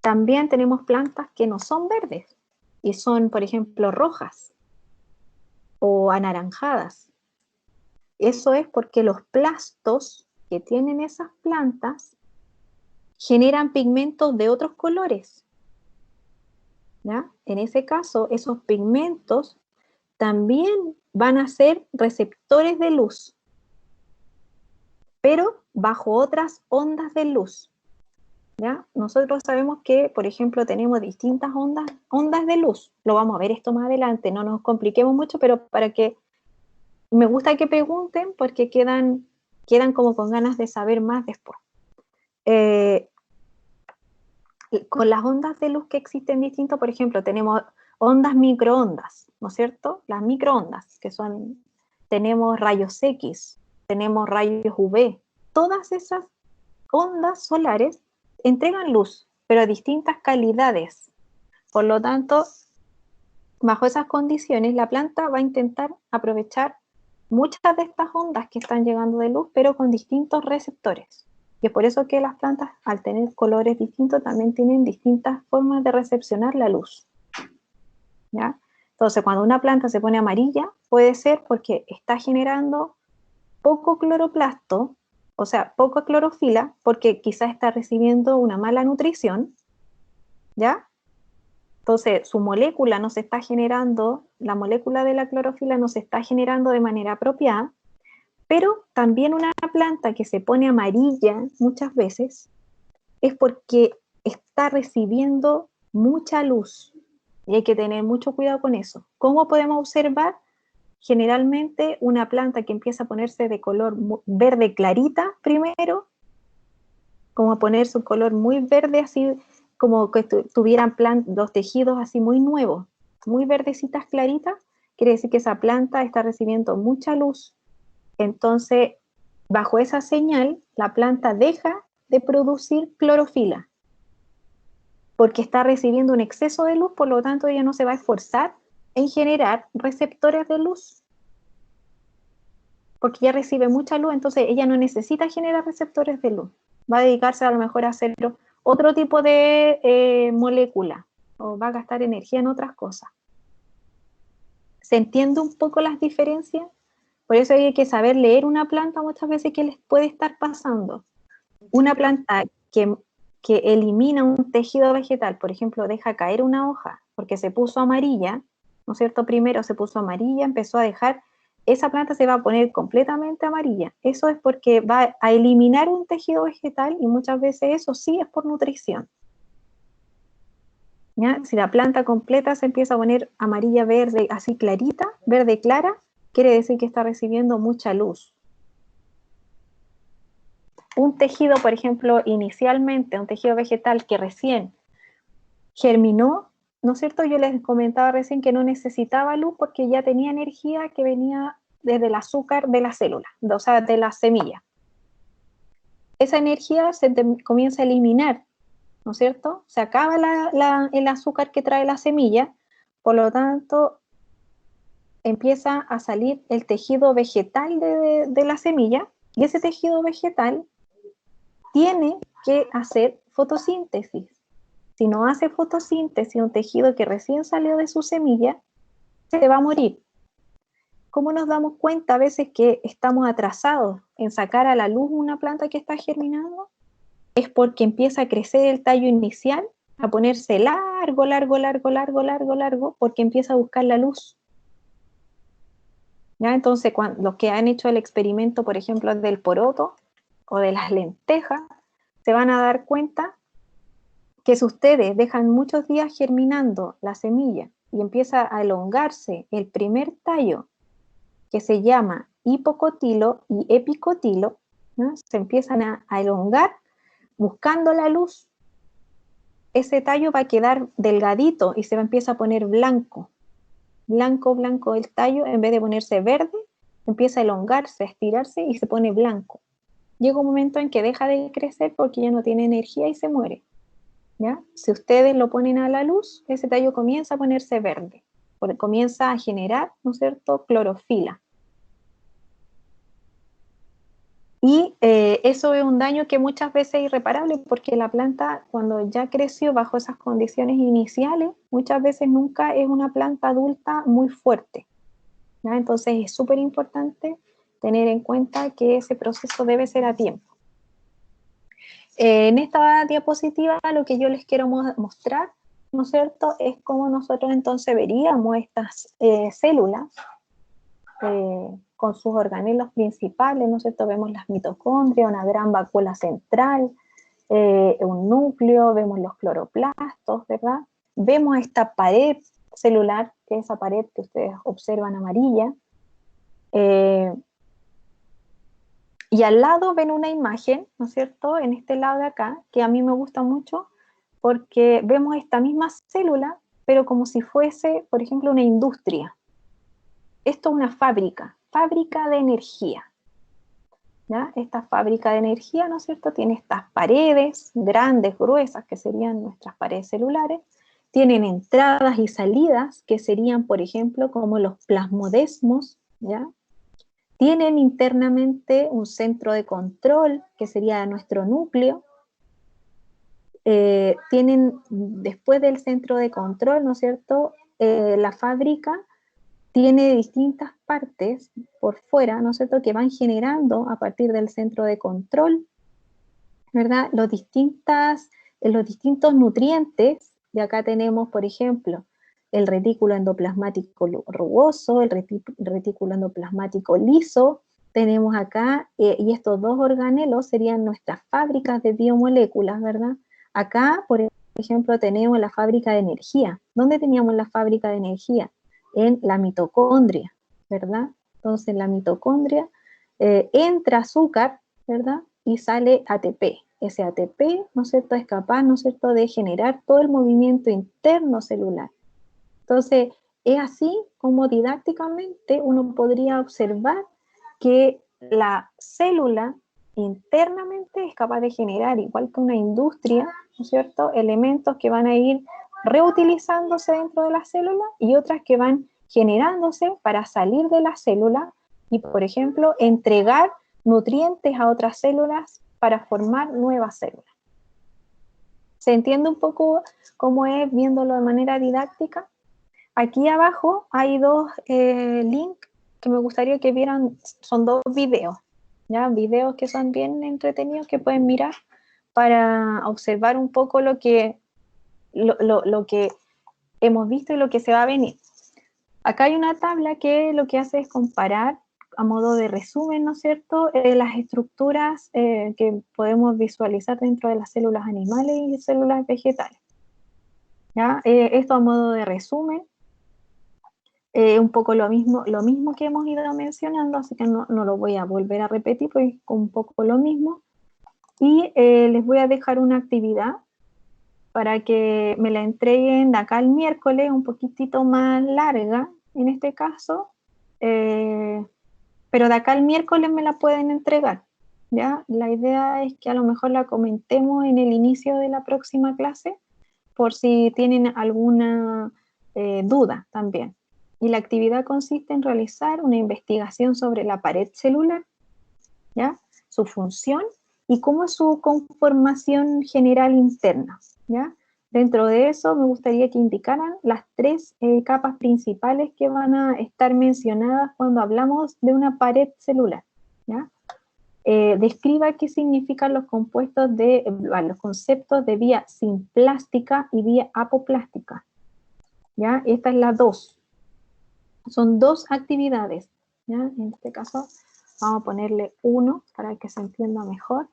Speaker 1: También tenemos plantas que no son verdes y son, por ejemplo, rojas o anaranjadas. Eso es porque los plastos que tienen esas plantas generan pigmentos de otros colores. ¿Ya? En ese caso, esos pigmentos también van a ser receptores de luz, pero bajo otras ondas de luz. ¿Ya? Nosotros sabemos que, por ejemplo, tenemos distintas ondas de luz. Lo vamos a ver esto más adelante, no nos compliquemos mucho, pero para que me gusta que pregunten porque quedan como con ganas de saber más después. Con las ondas de luz que existen distintas, por ejemplo, tenemos ondas microondas, ¿no es cierto? Las microondas, tenemos rayos X, tenemos rayos UV. Todas esas ondas solares entregan luz, pero a distintas calidades. Por lo tanto, bajo esas condiciones, la planta va a intentar aprovechar muchas de estas ondas que están llegando de luz, pero con distintos receptores. Y es por eso que las plantas, al tener colores distintos, también tienen distintas formas de recepcionar la luz. ¿Ya? Entonces, cuando una planta se pone amarilla, puede ser porque está generando poco cloroplasto, o sea, poca clorofila, porque quizás está recibiendo una mala nutrición, ¿ya? Entonces, su molécula no se está generando, la molécula de la clorofila no se está generando de manera apropiada, pero también una planta que se pone amarilla muchas veces es porque está recibiendo mucha luz, y hay que tener mucho cuidado con eso. ¿Cómo podemos observar? Generalmente una planta que empieza a ponerse de color verde clarita primero, como a poner su color muy verde, así como que tuvieran los tejidos así muy nuevos, muy verdecitas claritas, quiere decir que esa planta está recibiendo mucha luz. Entonces, bajo esa señal, la planta deja de producir clorofila, porque está recibiendo un exceso de luz, por lo tanto ella no se va a esforzar en generar receptores de luz, porque ya recibe mucha luz, entonces ella no necesita generar receptores de luz, va a dedicarse a lo mejor a hacer otro tipo de molécula, o va a gastar energía en otras cosas. ¿Se entiende un poco las diferencias? Por eso hay que saber leer una planta muchas veces qué les puede estar pasando. Una planta que elimina un tejido vegetal, por ejemplo, deja caer una hoja porque se puso amarilla, ¿no es cierto? Primero se puso amarilla, empezó a dejar, esa planta se va a poner completamente amarilla. Eso es porque va a eliminar un tejido vegetal y muchas veces eso sí es por nutrición. ¿Ya? Si la planta completa se empieza a poner amarilla, verde, así clarita, verde clara, quiere decir que está recibiendo mucha luz. Un tejido, por ejemplo, inicialmente, un tejido vegetal que recién germinó, ¿no es cierto? Yo les comentaba recién que no necesitaba luz porque ya tenía energía que venía desde el azúcar de la célula, o sea, de la semilla. Esa energía se comienza a eliminar, ¿no es cierto? Se acaba el azúcar que trae la semilla, por lo tanto, empieza a salir el tejido vegetal de la semilla, y ese tejido vegetal tiene que hacer fotosíntesis. Si no hace fotosíntesis, un tejido que recién salió de su semilla, se va a morir. ¿Cómo nos damos cuenta a veces que estamos atrasados en sacar a la luz una planta que está germinando? Es porque empieza a crecer el tallo inicial, a ponerse largo, porque empieza a buscar la luz. ¿Ya? Entonces, los que han hecho el experimento, por ejemplo, del poroto o de las lentejas, se van a dar cuenta que si ustedes dejan muchos días germinando la semilla y empieza a elongarse el primer tallo, que se llama hipocotilo y epicotilo, ¿no? Se empiezan a elongar buscando la luz. Ese tallo va a quedar delgadito y se empieza a poner blanco. Blanco el tallo, en vez de ponerse verde, empieza a elongarse, a estirarse y se pone blanco. Llega un momento en que deja de crecer porque ya no tiene energía y se muere. ¿Ya? Si ustedes lo ponen a la luz, ese tallo comienza a ponerse verde, porque comienza a generar, ¿no es cierto?, clorofila. Y eso es un daño que muchas veces es irreparable porque la planta, cuando ya creció bajo esas condiciones iniciales, muchas veces nunca es una planta adulta muy fuerte, ¿ya? Entonces es súper importante tener en cuenta que ese proceso debe ser a tiempo. En esta diapositiva lo que yo les quiero mostrar, ¿no es cierto?, es cómo nosotros entonces veríamos estas células con sus organelos principales, ¿no es cierto? Vemos las mitocondrias, una gran vacuola central, un núcleo, vemos los cloroplastos, ¿verdad? Vemos esta pared celular, que es esa pared que ustedes observan amarilla, y al lado ven una imagen, ¿no es cierto?, en este lado de acá, que a mí me gusta mucho, porque vemos esta misma célula, pero como si fuese, por ejemplo, una industria. Esto es una fábrica de energía. ¿Ya? Esta fábrica de energía, ¿no es cierto?, tiene estas paredes grandes, gruesas, que serían nuestras paredes celulares, tienen entradas y salidas, que serían, por ejemplo, como los plasmodesmos, ¿ya? Tienen internamente un centro de control, que sería nuestro núcleo. Tienen, después del centro de control, ¿no es cierto?, la fábrica tiene distintas partes por fuera, ¿no es cierto?, que van generando a partir del centro de control, ¿verdad?, los distintos nutrientes. De acá tenemos, por ejemplo, el retículo endoplasmático rugoso, el retículo endoplasmático liso. Tenemos acá, y estos dos organelos serían nuestras fábricas de biomoléculas, ¿verdad? Acá, por ejemplo, tenemos la fábrica de energía. ¿Dónde teníamos la fábrica de energía? En la mitocondria, ¿verdad? Entonces, en la mitocondria entra azúcar, ¿verdad?, y sale ATP. Ese ATP, ¿no es cierto?, es capaz, ¿no es cierto?, de generar todo el movimiento interno celular. Entonces, es así como didácticamente uno podría observar que la célula internamente es capaz de generar, igual que una industria, ¿no es cierto?, elementos que van a ir reutilizándose dentro de la célula y otras que van generándose para salir de la célula y, por ejemplo, entregar nutrientes a otras células para formar nuevas células. ¿Se entiende un poco cómo es viéndolo de manera didáctica? Aquí abajo hay dos links que me gustaría que vieran, son dos videos, ¿ya? Videos que son bien entretenidos que pueden mirar para observar un poco lo que hemos visto y lo que se va a venir. Acá hay una tabla que lo que hace es comparar, a modo de resumen, ¿no es cierto?, las estructuras que podemos visualizar dentro de las células animales y células vegetales. ¿Ya? Esto a modo de resumen, un poco lo mismo que hemos ido mencionando, así que no lo voy a volver a repetir, porque es un poco lo mismo. Y les voy a dejar una actividad para que me la entreguen de acá al miércoles, un poquitito más larga en este caso, pero de acá al miércoles me la pueden entregar, ¿ya? La idea es que a lo mejor la comentemos en el inicio de la próxima clase, por si tienen alguna duda también. Y la actividad consiste en realizar una investigación sobre la pared celular, ¿ya? Su función y cómo es su conformación general interna, ¿ya? Dentro de eso me gustaría que indicaran las 3 capas principales que van a estar mencionadas cuando hablamos de una pared celular, ¿ya? Describa qué significan los compuestos los conceptos de vía simplástica y vía apoplástica, ¿ya? Esta es la 2. Son 2 actividades, ¿ya? En este caso vamos a ponerle 1 para que se entienda mejor.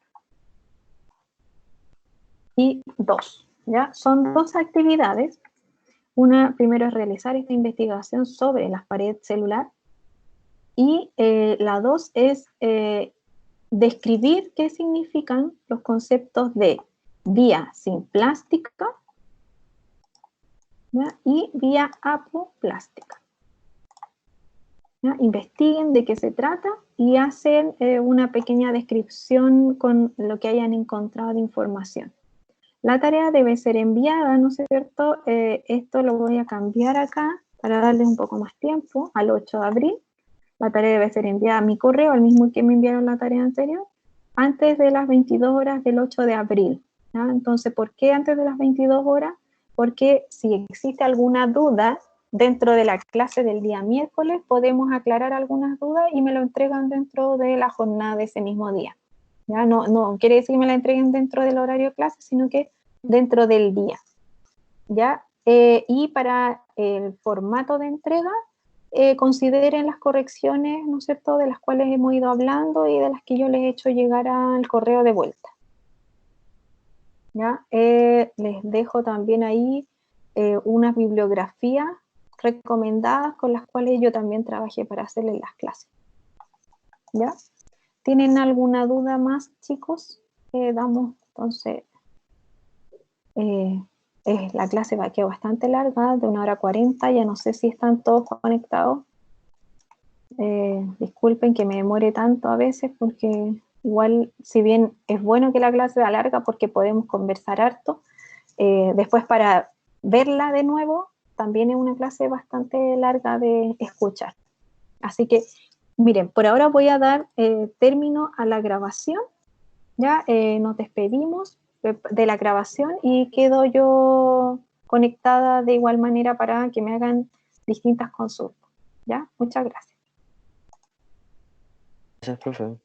Speaker 1: Y 2, ¿ya? Son 2 actividades. Una, primero es realizar esta investigación sobre la pared celular. Y la 2 es describir qué significan los conceptos de vía simplástica, ¿ya? Y vía apoplástica. ¿Ya? Investiguen de qué se trata y hacen una pequeña descripción con lo que hayan encontrado de información. La tarea debe ser enviada, ¿no es cierto? Esto lo voy a cambiar acá para darles un poco más tiempo, al 8 de abril. La tarea debe ser enviada a mi correo, al mismo que me enviaron la tarea anterior, antes de las 22 horas del 8 de abril. ¿Ya? Entonces, ¿por qué antes de las 22 horas? Porque si existe alguna duda dentro de la clase del día miércoles, podemos aclarar algunas dudas y me lo entregan dentro de la jornada de ese mismo día. ¿Ya? No quiere decir que me la entreguen dentro del horario de clase, sino que dentro del día. ¿Ya? Y para el formato de entrega, consideren las correcciones, ¿no es cierto?, de las cuales hemos ido hablando y de las que yo les he hecho llegar al correo de vuelta. ¿Ya? Les dejo también ahí unas bibliografías recomendadas con las cuales yo también trabajé para hacerles las clases. ¿Ya? ¿Tienen alguna duda más, chicos? Damos, entonces, la clase va a quedar bastante larga, de 1 hora 40, ya no sé si están todos conectados. Disculpen que me demore tanto a veces, porque igual, si bien es bueno que la clase sea larga porque podemos conversar harto, después para verla de nuevo, también es una clase bastante larga de escuchar. Así que, miren, por ahora voy a dar término a la grabación, ya nos despedimos de la grabación y quedo yo conectada de igual manera para que me hagan distintas consultas, ¿ya? Muchas gracias.
Speaker 3: Gracias, profe.